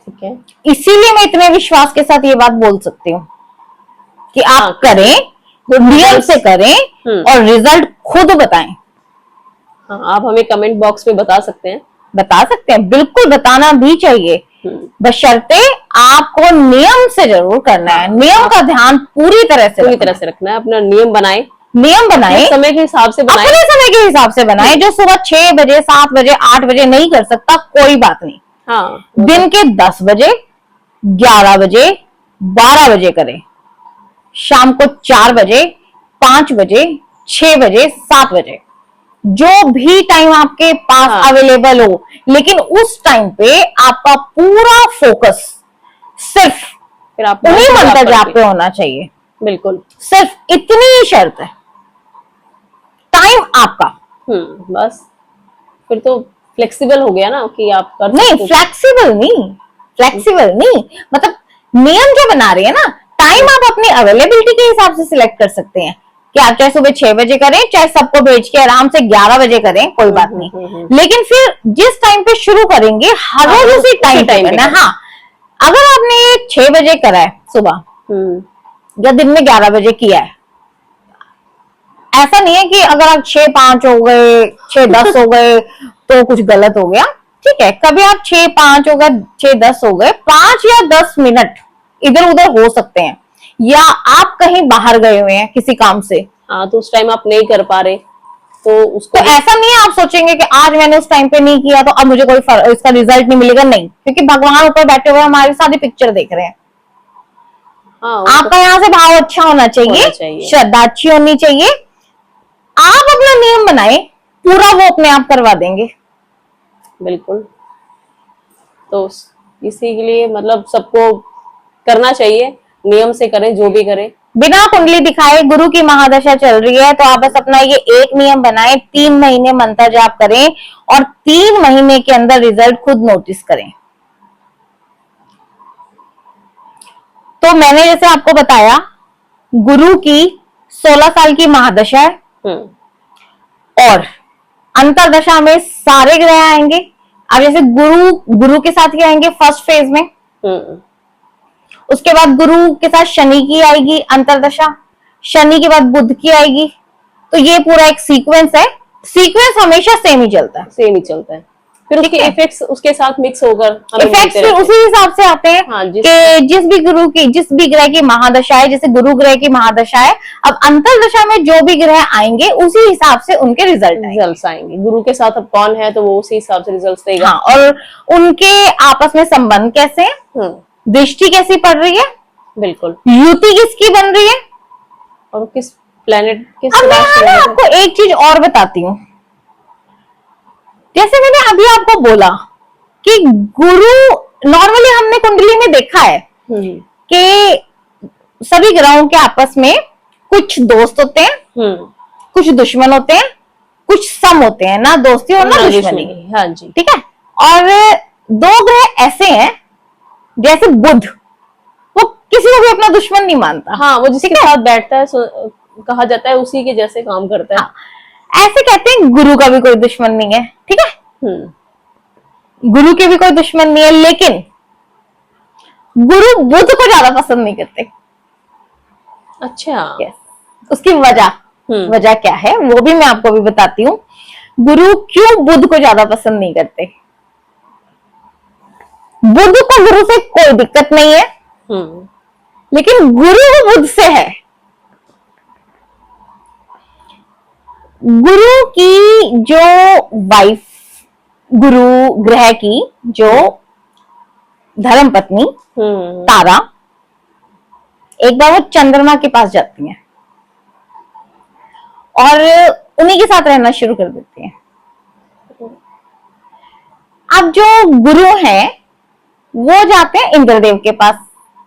ठीक है। इसीलिए मैं इतने विश्वास के साथ ये बात बोल सकती हूँ कि आप करें, नियम से करें और रिजल्ट खुद बताएं। हाँ, आप हमें कमेंट बॉक्स में बता सकते हैं। बिल्कुल बताना भी चाहिए बशर्ते आपको नियम से जरूर करना है, नियम का ध्यान पूरी तरह से रखना है। अपना नियम बनाए, समय के हिसाब से बनाए, अपने समय के हिसाब से बनाए। जो सुबह 6 बजे 7 बजे 8 बजे नहीं कर सकता, कोई बात नहीं। हाँ, दिन के 10 बजे 11 बजे 12 बजे करें, शाम को 4 बजे 5 बजे 6 बजे 7 बजे, जो भी टाइम आपके पास अवेलेबल हो, लेकिन उस टाइम पे आपका पूरा फोकस सिर्फ फिर आप उन्हीं मंत्र जाप पे होना चाहिए। बिल्कुल, सिर्फ इतनी ही शर्त है, टाइम आपका। बस फिर तो फ्लेक्सिबल हो गया ना कि आप कर नहीं, फ्लेक्सिबल नहीं, मतलब नियम जो बना रहे हैं ना, टाइम आप अपनी अवेलेबिलिटी के हिसाब से सिलेक्ट कर सकते हैं कि आप चाहे सुबह 6 बजे करें, चाहे सबको भेज के आराम से 11 बजे करें, कोई बात नहीं। लेकिन फिर जिस टाइम पे शुरू करेंगे हर रोज उसी टाइम पे करना। हाँ, अगर आपने ये 6 बजे करा है सुबह या दिन में 11 बजे किया है, ऐसा नहीं है कि अगर आप 6-5 हो गए 6-10 हो गए तो कुछ गलत हो गया। ठीक है, कभी आप 6-5 हो गए 6-10 हो गए, 5 या 10 मिनट इधर उधर हो सकते हैं, या आप कहीं बाहर गए हुए हैं किसी काम से, हाँ, तो उस टाइम आप नहीं कर पा रहे, तो उसको तो ऐसा नहीं है आप सोचेंगे कि आज मैंने उस टाइम पे नहीं किया तो अब मुझे कोई इसका रिजल्ट नहीं मिलेगा। नहीं, क्योंकि भगवान ऊपर बैठे हुए हमारी सारी पिक्चर देख रहे हैं। हाँ, आपका यहाँ से भाव अच्छा होना चाहिए, श्रद्धा अच्छी होनी चाहिए। आप अपना नियम बनाए, पूरा वो अपने आप करवा देंगे। बिल्कुल, तो इसी के लिए मतलब सबको करना चाहिए, नियम से करें, जो भी करें। बिना कुंडली दिखाए गुरु की महादशा चल रही है तो आप बस अपना ये एक नियम बनाएं, 3 महीने मंत्र जाप करें और 3 महीने के अंदर रिजल्ट खुद नोटिस करें। तो मैंने जैसे आपको बताया, गुरु की 16 साल की महादशा है और अंतरदशा में सारे ग्रह आएंगे। अब जैसे गुरु के साथ ही आएंगे फर्स्ट फेज में, उसके बाद गुरु के साथ शनि की आएगी अंतरदशा, शनि के बाद बुध की आएगी। तो ये पूरा एक सीक्वेंस है, सीक्वेंस हमेशा सेम ही चलता है। फिर उसके इफेक्ट्स उसके साथ मिक्स होकर इफेक्ट्स फिर उसी हिसाब से आते हैं। हाँ, कि जिस भी ग्रह की महादशा है, जैसे गुरु ग्रह की महादशा है, अब अंतरदशा में जो भी ग्रह आएंगे उसी हिसाब से उनके रिजल्ट आएंगे। गुरु के साथ अब कौन है तो वो उसी हिसाब से रिजल्ट देगा। हाँ, और उनके आपस में संबंध कैसे हैं, दृष्टि कैसी पड़ रही है, बिल्कुल, युति किसकी बन रही है, और किस प्लेनेट किस। अब मैं आपको एक चीज और बताती हूँ। जैसे मैंने अभी आपको बोला कि गुरु, नॉर्मली हमने कुंडली में देखा है कि सभी ग्रहों के आपस में कुछ दोस्त होते हैं, कुछ दुश्मन होते हैं, कुछ सम होते हैं, ना दोस्ती और ना दुश्मनी। हाँ जी, ठीक है। और 2 ग्रह ऐसे हैं, जैसे बुध, वो किसी को भी अपना दुश्मन नहीं मानता। हाँ, वो जिसके साथ बैठता है कहा जाता है उसी के जैसे काम करता है। हाँ, ऐसे कहते हैं गुरु का भी कोई दुश्मन नहीं है। ठीक है, गुरु के भी कोई दुश्मन नहीं है, लेकिन गुरु बुध को ज्यादा पसंद नहीं करते। अच्छा, उसकी वजह क्या है वो भी मैं आपको भी बताती हूँ। गुरु क्यों बुध को ज्यादा पसंद नहीं करते। बुध को गुरु से कोई दिक्कत नहीं है, लेकिन गुरु बुध से है। गुरु की जो वाइफ, गुरु ग्रह की जो धर्म पत्नी तारा, एक बार वो चंद्रमा के पास जाती हैं और उन्हीं के साथ रहना शुरू कर देती हैं। अब जो गुरु हैं वो जाते हैं इंद्रदेव के पास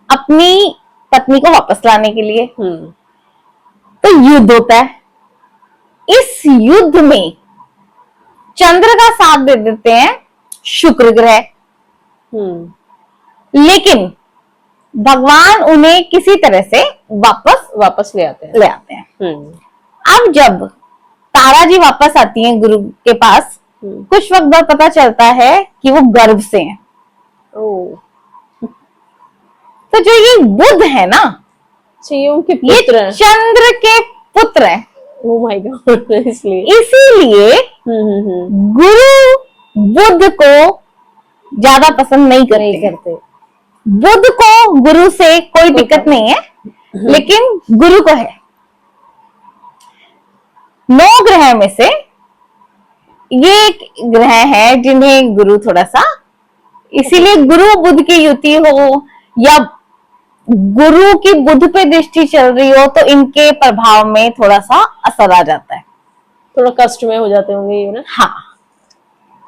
अपनी पत्नी को वापस लाने के लिए। तो युद्ध होता है। इस युद्ध में चंद्र का साथ दे देते हैं शुक्र ग्रह, लेकिन भगवान उन्हें किसी तरह से वापस ले आते हैं। अब जब तारा जी वापस आती हैं गुरु के पास, कुछ वक्त बाद पता चलता है कि वो गर्भ से हैं। तो जो ये बुध है ना, ये उनके पुत्र, ये चंद्र के पुत्र हैं। ओह माय गॉड, इसीलिए गुरु बुध को ज्यादा पसंद नहीं नहीं करते। करते। बुध को गुरु से कोई दिक्कत नहीं है, लेकिन गुरु को है। 9 ग्रह में से ये एक ग्रह है जिन्हें गुरु थोड़ा सा, इसीलिए गुरु बुध की युति हो या गुरु की बुध पे दृष्टि चल रही हो तो इनके प्रभाव में थोड़ा सा असर आ जाता है। थोड़ा कष्ट में हो जाते होंगे ये ना। हाँ,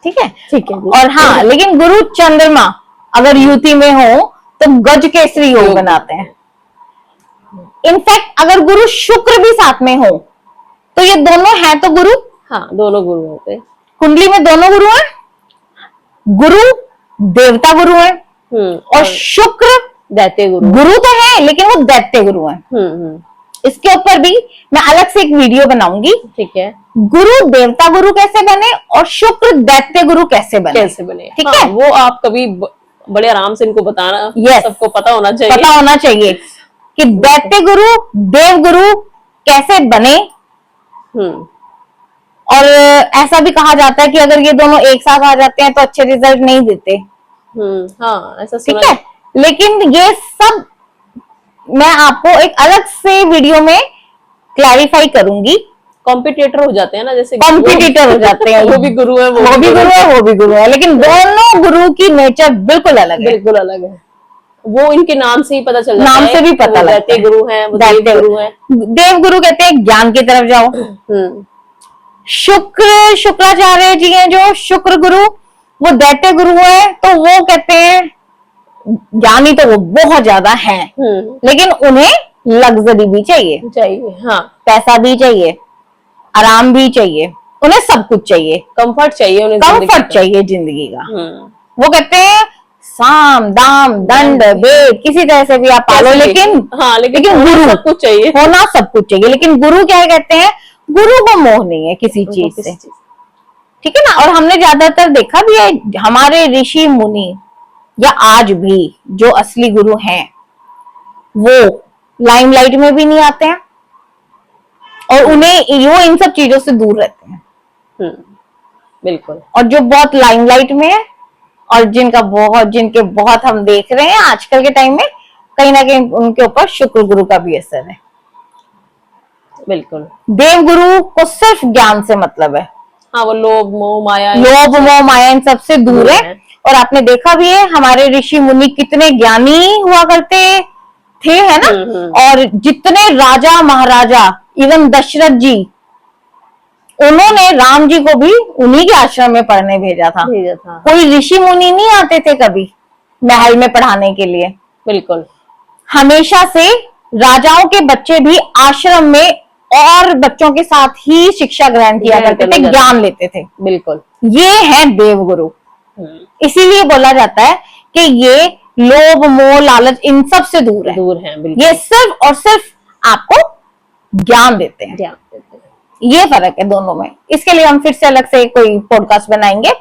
ठीक है। ठीक है जी। और हाँ, लेकिन गुरु चंद्रमा अगर युति में हो तो गज केसरी योग बनाते हैं। इनफैक्ट अगर गुरु शुक्र भी साथ में हो तो ये दोनों हैं तो गुरु, हाँ, दोनों गुरु होते हैं। कुंडली में दोनों गुरु हैं। गुरु देवता गुरु है और शुक्र दैत्य गुरु। गुरु तो है लेकिन वो दैत्य गुरु है। इसके ऊपर भी मैं अलग से एक वीडियो बनाऊंगी। ठीक है। गुरु देवता गुरु कैसे बने और शुक्र दैत्य गुरु कैसे बने, कैसे बने, ठीक हाँ, है। वो आप कभी बड़े आराम से इनको बताना। Yes, सबको पता होना चाहिए। पता होना चाहिए कि दैत्य गुरु देव गुरु कैसे बने। और ऐसा भी कहा जाता है कि अगर ये दोनों एक साथ आ जाते हैं तो अच्छे रिजल्ट नहीं देते। हाँ, ऐसा ठीक सुना है। लेकिन ये सब मैं आपको एक अलग से वीडियो में क्लैरिफाई करूंगी। कॉम्पिटिटर हो जाते हैं ना, जैसे कॉम्पिटिटर हो जाते हैं। वो भी गुरु है, वो भी गुरु है, वो भी गुरु है, लेकिन दोनों गुरु की नेचर बिल्कुल अलग है। बिल्कुल अलग है। वो इनके नाम से ही पता चल जाता है। नाम से भी पता लगता है। दैत्य गुरु है, वो देव गुरु है। देव गुरु कहते हैं ज्ञान की तरफ जाओ। शुक्र शुक्राचार्य जी हैं जो शुक्र गुरु, वो दैत्य गुरु है, तो वो कहते हैं ज्ञानी तो वो बहुत ज्यादा हैं, लेकिन उन्हें लग्जरी भी चाहिए, हाँ, पैसा भी चाहिए, आराम भी चाहिए, उन्हें सब कुछ चाहिए, कंफर्ट चाहिए उन्हें, कंफर्ट चाहिए जिंदगी का। वो कहते हैं साम दाम दंड भेद किसी तरह से भी आप पालो, लेकिन हाँ, लेकिन गुरु सब कुछ चाहिए, होना सब कुछ चाहिए। लेकिन गुरु क्या कहते हैं, गुरु को मोह नहीं है किसी चीज से, ठीक है ना। और हमने ज्यादातर देखा भी है हमारे ऋषि मुनि या आज भी जो असली गुरु हैं वो लाइमलाइट में भी नहीं आते हैं और उन्हें वो इन सब चीजों से दूर रहते हैं। बिल्कुल। और जो बहुत लाइमलाइट में है और जिनके बहुत हम देख रहे हैं आजकल के टाइम में, कहीं ना कहीं उनके ऊपर शुक्र गुरु का भी असर है। बिल्कुल। देव गुरु को सिर्फ ज्ञान से मतलब है। हाँ, वो लोभ मोह माया इन सबसे दूर है। और आपने देखा भी है हमारे ऋषि मुनि कितने ज्ञानी हुआ करते थे, है ना। और जितने राजा महाराजा, इवन दशरथ जी, उन्होंने राम जी को भी उन्हीं के आश्रम में पढ़ने भेजा था। कोई ऋषि मुनि नहीं आते थे कभी महल में पढ़ाने के लिए। बिल्कुल। हमेशा से राजाओं के बच्चे भी आश्रम में और बच्चों के साथ ही शिक्षा ग्रहण किया करते थे, ज्ञान लेते थे। बिल्कुल। ये है देव गुरु। इसीलिए बोला जाता है कि ये लोभ मोह लालच इन सब से दूर है। ये सिर्फ और सिर्फ आपको ज्ञान देते हैं। ये फर्क है दोनों में। इसके लिए हम फिर से अलग से कोई पॉडकास्ट बनाएंगे।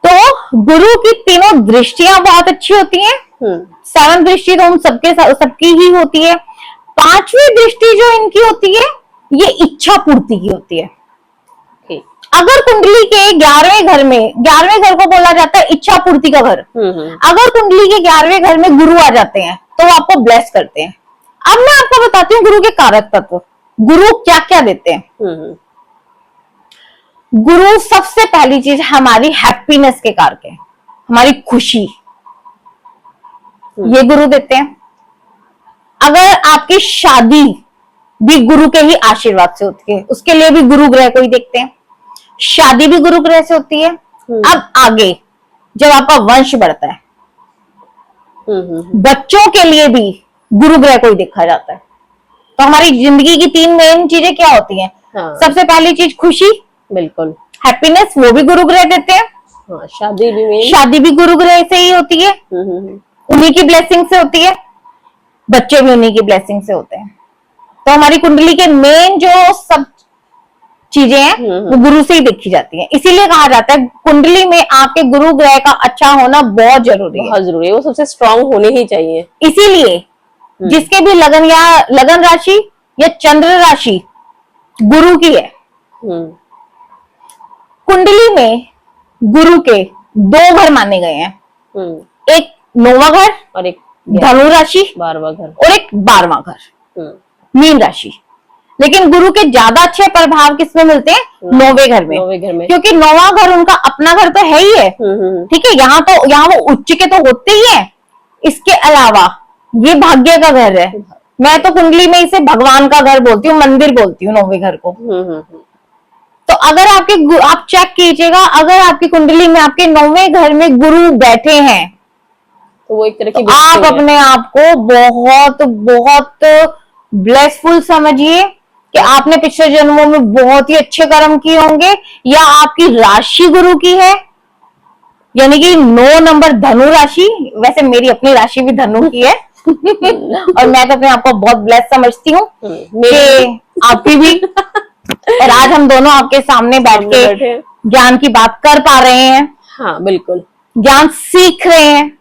तो गुरु की तीनों दृष्टियां बहुत अच्छी होती हैं। 7 दृष्टि तो हम सबकी ही होती है। 5वीं दृष्टि जो इनकी होती है ये इच्छा पूर्ति की होती है। अगर कुंडली के 11वें घर में, 11वें घर को बोला जाता है इच्छा पूर्ति का घर, अगर कुंडली के 11वें घर में गुरु आ जाते हैं तो वो आपको ब्लेस करते हैं। अब मैं आपको बताती हूँ गुरु के कारक तत्व, गुरु क्या क्या देते हैं। गुरु सबसे पहली चीज हमारी हैप्पीनेस के कारक है, हमारी खुशी, ये गुरु देते हैं। अगर आपकी शादी भी गुरु के ही आशीर्वाद से होती है, उसके लिए भी गुरु ग्रह को ही देखते हैं। शादी भी गुरु ग्रह से होती है। अब आगे जब आपका वंश बढ़ता है, बच्चों के लिए भी गुरु ग्रह को ही देखा जाता है। तो हमारी जिंदगी की 3 मेन चीजें क्या होती हैं? हाँ। सबसे पहली चीज खुशी, बिल्कुल, हैप्पीनेस, वो भी गुरु ग्रह देते हैं। हाँ, शादी भी गुरु ग्रह से ही होती है, उन्हीं की ब्लेसिंग से होती है। बच्चे भी उन्हीं की ब्लेसिंग से होते हैं। तो हमारी कुंडली के मेन जो सब चीजें हैं वो गुरु से ही देखी जाती हैं। इसीलिए कहा जाता है कुंडली में आपके गुरु ग्रह का अच्छा होना बहुत जरूरी है। बहुत जरूरी है, वो सबसे स्ट्रांग होने ही चाहिए। इसीलिए जिसके भी लगन या लगन राशि या चंद्र राशि गुरु की है, कुंडली में गुरु के दो घर माने गए हैं, एक 9वां घर और एक धनु राशि 12वां घर। और एक 12वां घर मीन राशि। लेकिन गुरु के ज्यादा अच्छे प्रभाव किसमें मिलते हैं? 9वें घर में। 9वें घर में, क्योंकि 9वां घर उनका अपना घर तो है ही है, ठीक है, यहाँ वो उच्च के तो होते ही है। इसके अलावा ये भाग्य का घर है। मैं तो कुंडली में इसे भगवान का घर बोलती हूँ, मंदिर बोलती हूँ 9वें घर को। तो अगर आप चेक कीजिएगा, अगर आपकी कुंडली में आपके 9वें घर में गुरु बैठे हैं तो वो एक तरह की तो आप अपने आप को बहुत बहुत ब्लेसफुल समझिए कि आपने पिछले जन्मों में बहुत ही अच्छे कर्म किए होंगे, या आपकी राशि गुरु की है, यानी कि 9 नंबर धनु राशि। वैसे मेरी अपनी राशि भी धनु की है और मैं तो अपने आप को बहुत ब्लेस समझती हूँ कि आपकी भी। और आज हम दोनों आपके सामने बैठ के ज्ञान की बात कर पा रहे हैं। हाँ बिल्कुल, ज्ञान सीख रहे हैं,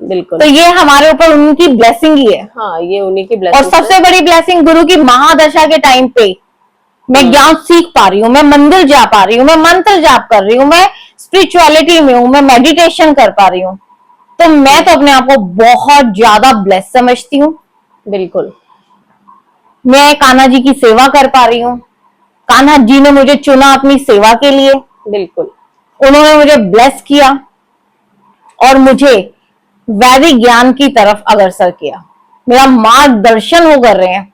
बिल्कुल। तो ये हमारे ऊपर उनकी ब्लेसिंग ही है। हाँ, ये उन्हीं की और ब्लेसिंग सबसे बड़ी ब्लेसिंग गुरु की महादशा के टाइम पे मैं ज्ञान सीख पा रही हूँ, मैं मंदिर जा पा रही हूँ, मैं मंत्र जाप कर रही हूँ, मैं स्पिरिचुअलिटी में हूँ, मैं मेडिटेशन कर पा रही हूँ। तो मैं तो अपने आप को बहुत ज्यादा ब्लेस समझती हूँ। बिल्कुल। मैं कान्हा जी की सेवा कर पा रही हूँ। कान्हा जी ने मुझे चुना अपनी सेवा के लिए, बिल्कुल। उन्होंने मुझे ब्लेस किया और मुझे वैदिक ज्ञान की तरफ अग्रसर किया, मेरा मार्गदर्शन वो कर रहे हैं।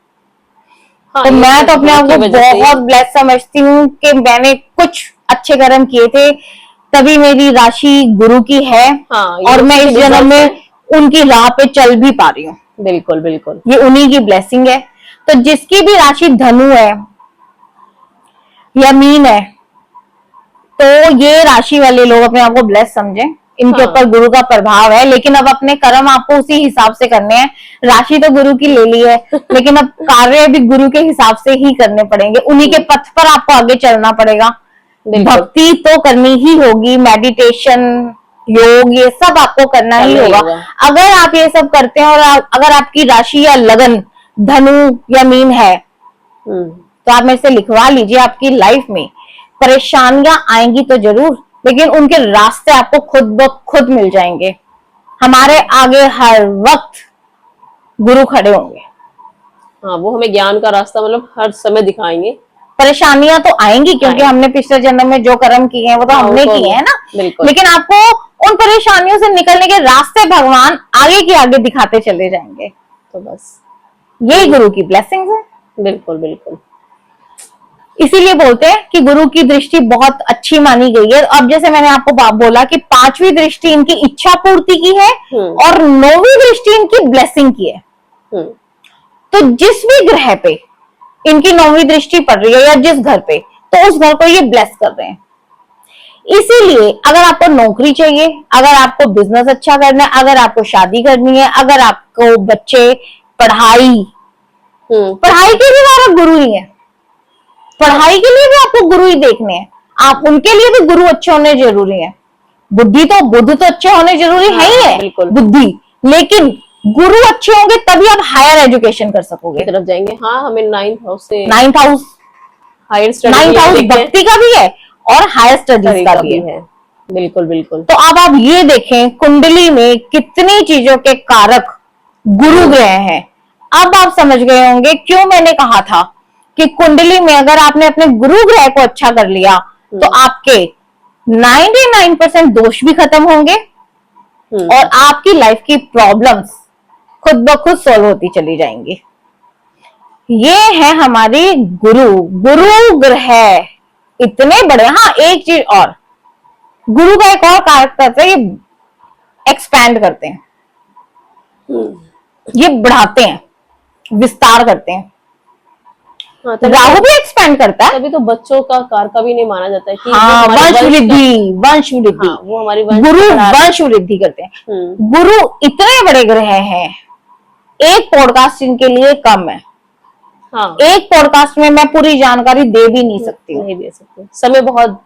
हाँ, तो मैं तो अपने आप को बहुत ब्लेस समझती हूँ कि मैंने कुछ अच्छे कर्म किए थे, तभी मेरी राशि गुरु की है। हाँ, और मैं इस जन्म में उनकी राह पे चल भी पा रही हूँ। बिल्कुल बिल्कुल, ये उन्हीं की ब्लेसिंग है। तो जिसकी भी राशि धनु है या मीन है, तो ये राशि वाले लोग अपने आप को ब्लेस समझें, इनके ऊपर गुरु का प्रभाव है। लेकिन अब अपने कर्म आपको उसी हिसाब से करने हैं। राशि तो गुरु की ले ली है, लेकिन अब कार्य भी गुरु के हिसाब से ही करने पड़ेंगे, उन्हीं के पथ पर आपको आगे चलना पड़ेगा। भक्ति तो करनी ही होगी, मेडिटेशन, योग, ये सब आपको करना ही होगा। अगर आप ये सब करते हैं और अगर आपकी राशि या लगन धनु या मीन है, तो आप मेरे से लिखवा लीजिए। आपकी लाइफ में परेशानियां आएंगी तो जरूर, लेकिन उनके रास्ते आपको खुद ब खुद मिल जाएंगे। हमारे आगे हर वक्त गुरु खड़े होंगे। हाँ, वो हमें ज्ञान का रास्ता मतलब हर समय दिखाएंगे। परेशानियां तो आएंगी क्योंकि हमने पिछले जन्म में जो कर्म किए हैं वो तो हमने किए हैं ना। लेकिन आपको उन परेशानियों से निकलने के रास्ते भगवान आगे के आगे दिखाते चले जाएंगे। तो बस यही गुरु की ब्लेसिंग है। बिल्कुल बिल्कुल। इसीलिए बोलते हैं कि गुरु की दृष्टि बहुत अच्छी मानी गई है। अब जैसे मैंने आपको बोला कि 5वीं दृष्टि इनकी इच्छा पूर्ति की है और 9वीं दृष्टि इनकी ब्लेसिंग की है। तो जिस भी ग्रह पे इनकी 9वीं दृष्टि पड़ रही है या जिस घर पे, तो उस घर को ये ब्लेस कर रहे हैं। इसीलिए अगर आपको नौकरी चाहिए, अगर आपको बिजनेस अच्छा करना है, अगर आपको शादी करनी है, अगर आपको बच्चे पढ़ाई के लिए हमारा गुरु ही है, पढ़ाई के लिए भी आपको गुरु ही देखने हैं। आप उनके लिए भी गुरु अच्छे होने जरूरी है। बुद्ध तो अच्छे होने जरूरी है ही है, बुद्धि, लेकिन गुरु अच्छे होंगे तभी आप हायर एजुकेशन कर सकोगे, तरफ जाएंगे। हाँ, हमें 9th हाउस से हायर स्टडी, 9th हाउस भक्ति का भी है और हायर स्टडीज का भी है। बिल्कुल बिल्कुल। तो अब आप ये देखें कुंडली में कितनी चीजों के कारक गुरु ग्रह हैं। अब आप समझ गए होंगे क्यों मैंने कहा था कि कुंडली में अगर आपने अपने गुरु ग्रह को अच्छा कर लिया तो आपके 99% दोष भी खत्म होंगे और आपकी लाइफ की प्रॉब्लम्स खुद ब खुद सॉल्व होती चली जाएंगी। ये है हमारी गुरु ग्रह इतने बड़े। हाँ, एक चीज और, गुरु का एक और कारक करते हैं, ये एक्सपैंड करते हैं, ये बढ़ाते हैं, विस्तार करते हैं। हाँ, राहु भी एक्सपैंड करता है। तभी तो बच्चों का कार का भी नहीं माना जाता है कि हाँ, वंश वृद्धि, हाँ, वो हमारी गुरु वंश वृद्धि करते हैं। गुरु इतने बड़े ग्रह हैं, एक पॉडकास्ट इनके लिए कम है। हाँ, एक पॉडकास्ट में मैं पूरी जानकारी दे भी नहीं सकती, नहीं दे सकते, समय बहुत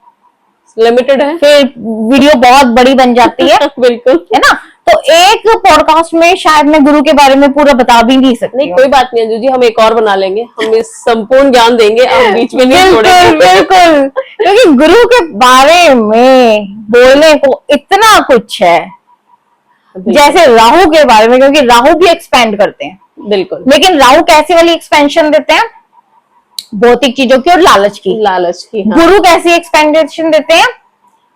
लिमिटेड है, फिर वीडियो बहुत बड़ी बन जाती है बिल्कुल, है ना। तो एक पॉडकास्ट में शायद मैं गुरु के बारे में पूरा बता भी नहीं सकती नहीं हूँ। कोई बात नहीं अंजू जी, हम एक और बना लेंगे, हम इस संपूर्ण ज्ञान देंगे, आप बीच में नहीं बिल्कुल छोड़ेंगे। बिल्कुल, क्योंकि गुरु के बारे में बोलने को इतना कुछ है, जैसे राहु के बारे में, क्योंकि राहु भी एक्सपेंड करते हैं, बिल्कुल लेकिन राहु कैसी वाली एक्सपेंशन देते हैं? भौतिक चीजों की और लालच की। लालच की, हाँ। गुरु कैसी एक्सपेंडेशन देते हैं?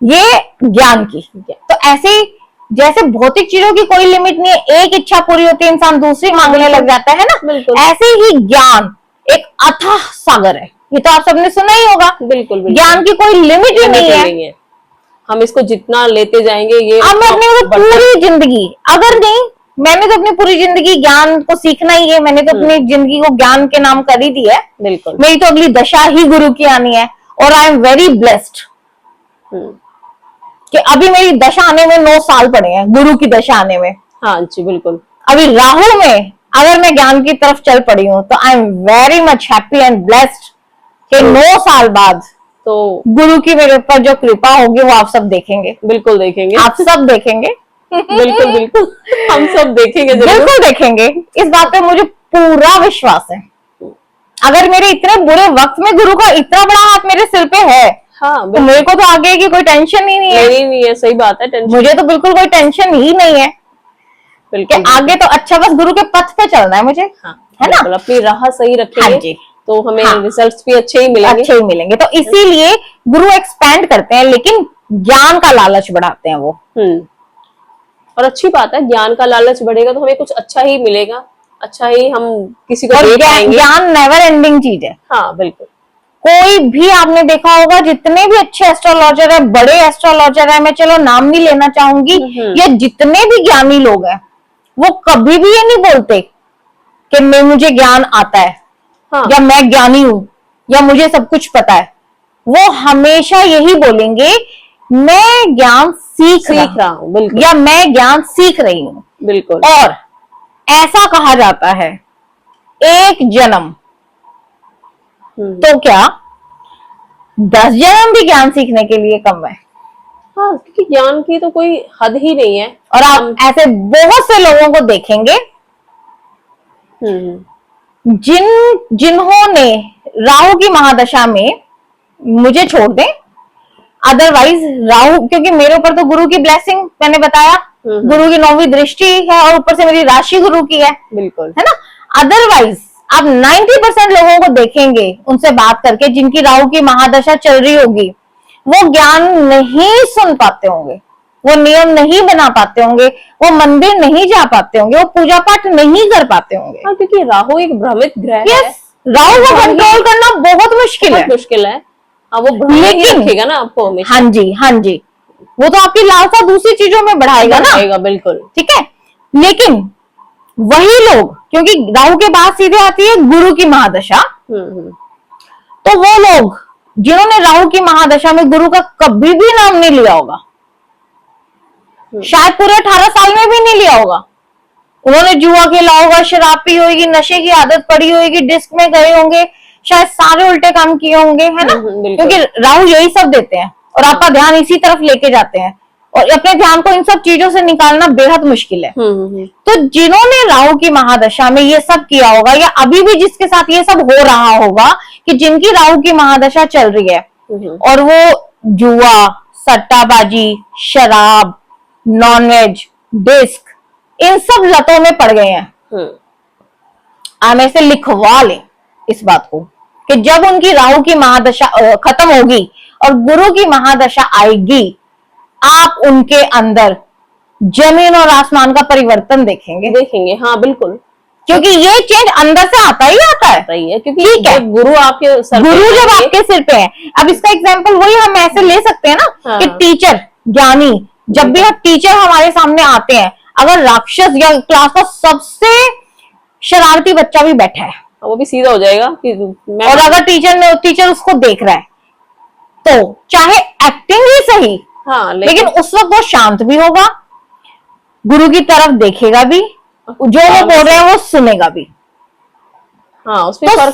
ये ज्ञान की। तो ऐसे ही जैसे भौतिक चीजों की कोई लिमिट नहीं है, एक इच्छा पूरी होती है इंसान दूसरी मांगने लग जाता है ना, बिल्कुल। ऐसे ही ज्ञान एक अथाह सागर है, ये तो आप सबने सुना ही होगा। बिल्कुल बिल्कुल, ज्ञान की कोई लिमिट ही नहीं है। हम इसको जितना लेते जाएंगे ये अब मैं अपनी पूरी जिंदगी, अगर नहीं, मैंने तो अपनी पूरी जिंदगी ज्ञान को सीखना ही है, मैंने तो अपनी जिंदगी को ज्ञान के नाम कर ही दिया है। बिल्कुल। मेरी तो अगली दशा ही गुरु की आनी है, और आई एम वेरी ब्लेस्ड कि अभी मेरी दशा आने में 9 साल पड़े हैं, गुरु की दशा आने में। हाँ जी बिल्कुल। अभी राहु में अगर मैं ज्ञान की तरफ चल पड़ी हूँ तो I am very much happy and blessed कि 9 साल बाद तो गुरु की मेरे ऊपर जो कृपा होगी वो आप सब देखेंगे। बिल्कुल देखेंगे, आप सब देखेंगे। बिल्कुल बिल्कुल, हम सब देखेंगे जरूर। बिल्कुल देखेंगे, इस बात पे मुझे पूरा विश्वास है। अगर मेरे इतने बुरे वक्त में गुरु का इतना बड़ा हाथ मेरे सिर पे है, हाँ तो बिल्कुल। मेरे को तो आगे की कोई टेंशन ही नहीं है। नहीं है, सही बात है, टेंशन मुझे तो बिल्कुल कोई टेंशन ही नहीं है कि बिल्कुल। आगे तो अच्छा, बस गुरु के पथ पे चलना है मुझे, हाँ, है ना? बिल्कुल, अपनी राह सही हाँ रखेंगे जी, तो हमें हाँ। रिजल्ट्स भी अच्छे ही मिलेंगे। अच्छे ही मिलेंगे। तो इसीलिए गुरु एक्सपैंड करते हैं, लेकिन ज्ञान का लालच बढ़ाते हैं वो। और अच्छी बात है, ज्ञान का लालच बढ़ेगा तो हमें कुछ अच्छा ही मिलेगा, अच्छा ही हम किसी को और दे पाएंगे। ज्ञान नेवर एंडिंग चीज है। हाँ बिल्कुल। कोई भी आपने देखा होगा, जितने भी अच्छे एस्ट्रोलॉजर है, बड़े एस्ट्रोलॉजर है, मैं चलो नाम नहीं लेना चाहूंगी, या जितने भी ज्ञानी लोग हैं, वो कभी भी ये नहीं बोलते कि मुझे ज्ञान आता है, हाँ। या मैं ज्ञानी हूं, या मुझे सब कुछ पता है। वो हमेशा यही बोलेंगे, मैं ज्ञान सीख रहा हूँ, बिल्कुल, या मैं ज्ञान सीख रही हूं। बिल्कुल। और ऐसा कहा जाता है, एक जन्म तो क्या 10 जन्म भी ज्ञान सीखने के लिए कम है। हाँ, क्योंकि ज्ञान की तो कोई हद ही नहीं है। और आप ऐसे बहुत से लोगों को देखेंगे जिन्होंने राहु की महादशा में, मुझे छोड़ दें, अदरवाइज राहु, क्योंकि मेरे ऊपर तो गुरु की ब्लेसिंग मैंने बताया, गुरु की 9वीं दृष्टि है, और ऊपर से मेरी राशि गुरु की है, बिल्कुल, है ना? अदरवाइज आप 90% लोगों को देखेंगे उनसे बात करके, जिनकी राहु की महादशा चल रही होगी, वो ज्ञान नहीं सुन पाते होंगे, वो नियम नहीं बना पाते होंगे, वो मंदिर नहीं जा पाते होंगे, वो पूजा पाठ नहीं कर पाते होंगे। हाँ, क्योंकि राहु एक भ्रमित ग्रह है। राहु को कंट्रोल करना बहुत मुश्किल है। मुश्किल है। हाँ, वो भ्रमित ही रखेगा ना आपको हमेशा। हाँ जी, हाँ जी, वो तो आपकी लालसा दूसरी चीजों में बढ़ाएगा ना, बिल्कुल, ठीक है। लेकिन वही लोग, क्योंकि राहु के बाद सीधे आती है गुरु की महादशा, तो वो लोग जिन्होंने राहु की महादशा में गुरु का कभी भी नाम नहीं लिया होगा, शायद पूरे 18 साल में भी नहीं लिया होगा, उन्होंने जुआ खेला होगा, शराब पी होगी, नशे की आदत पड़ी होगी, डिस्क में गए होंगे, शायद सारे उल्टे काम किए होंगे, है ना? क्योंकि राहु यही सब देते हैं और आपका ध्यान इसी तरफ लेके जाते हैं, और अपने ध्यान को इन सब चीजों से निकालना बेहद मुश्किल है। तो जिन्होंने राहु की महादशा में ये सब किया होगा, या अभी भी जिसके साथ ये सब हो रहा होगा, कि जिनकी राहु की महादशा चल रही है और वो जुआ, सट्टाबाजी, शराब, नॉनवेज, डिस्क, इन सब लतों में पड़ गए हैं, आप ऐसे लिखवा लें इस बात को कि जब उनकी राहु की महादशा खत्म होगी और गुरु की महादशा आएगी, आप उनके अंदर जमीन और आसमान का परिवर्तन देखेंगे। हाँ बिल्कुल, क्योंकि ये चेंज अंदर से आता ही आता है। सही है, क्योंकि ठीक है, गुरु आपके सर गुरु जब आपके सिर पे है। अब इसका एग्जांपल वही हम ऐसे ले सकते हैं ना, हाँ। कि टीचर, ज्ञानी, जब भी हम टीचर हमारे सामने आते हैं, अगर राक्षस या क्लास का सबसे शरारती बच्चा भी बैठा है, वो भी सीधा हो जाएगा कि और अगर टीचर उसको देख रहा है, तो चाहे एक्टिंग ही सही, हाँ, लेकिन उस वक्त वो शांत भी होगा, गुरु की तरफ देखेगा भी, जो वो बोल रहे हैं वो सुनेगा भी। हाँ, तो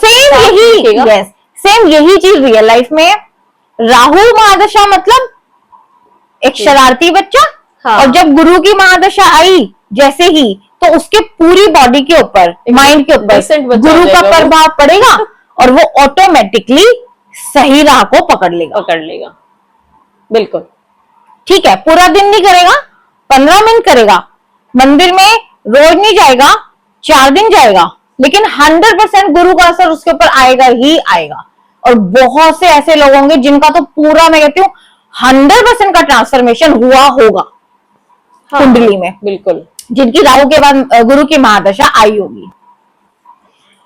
सेम यही चीज रियल लाइफ में है। राहु महादशा मतलब एक शरारती बच्चा, हाँ। और जब गुरु की महादशा आई जैसे ही, तो उसके पूरी बॉडी के ऊपर, माइंड के ऊपर decent बच्चा गुरु हो का जाएगा वो। प्रभाव पड़ेगा और वो ऑटोमेटिकली सही राह को पकड़ लेगा। पकड़ लेगा, बिल्कुल। ठीक है, पूरा दिन नहीं करेगा, 15 मिनट करेगा, मंदिर में रोज नहीं जाएगा, 4 दिन जाएगा, लेकिन 100% गुरु का असर उसके ऊपर आएगा ही आएगा। और बहुत से ऐसे लोग होंगे जिनका तो पूरा, मैं कहती हूँ 100% का ट्रांसफॉर्मेशन हुआ होगा हाँ, कुंडली में, बिल्कुल जिनकी राहु के बाद गुरु की महादशा आई होगी।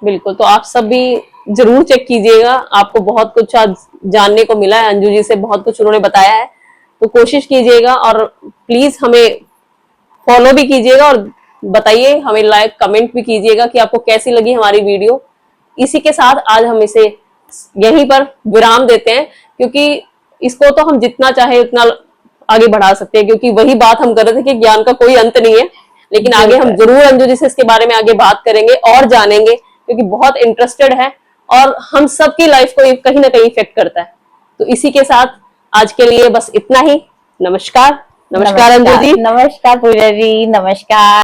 बिल्कुल। तो आप सब भी जरूर चेक कीजिएगा, आपको बहुत कुछ आज जानने को मिला है, अंजू जी से बहुत कुछ उन्होंने बताया है, तो कोशिश कीजिएगा और प्लीज हमें फॉलो भी कीजिएगा और बताइए, हमें लाइक कमेंट भी कीजिएगा कि आपको कैसी लगी हमारी वीडियो। इसी के साथ आज हम इसे यहीं पर विराम देते हैं, क्योंकि इसको तो हम जितना चाहे उतना आगे बढ़ा सकते हैं, क्योंकि वही बात हम कर रहे थे कि ज्ञान का कोई अंत नहीं है। लेकिन आगे हम जरूर अंजू जी से इसके बारे में आगे बात करेंगे और जानेंगे, क्योंकि बहुत इंटरेस्टेड है और हम सबकी लाइफ को कहीं ना कहीं इफेक्ट करता है। तो इसी के साथ आज के लिए बस इतना ही। नमस्कार। नमस्कार अंजू जी। नमस्कार पूजा जी, नमस्कार।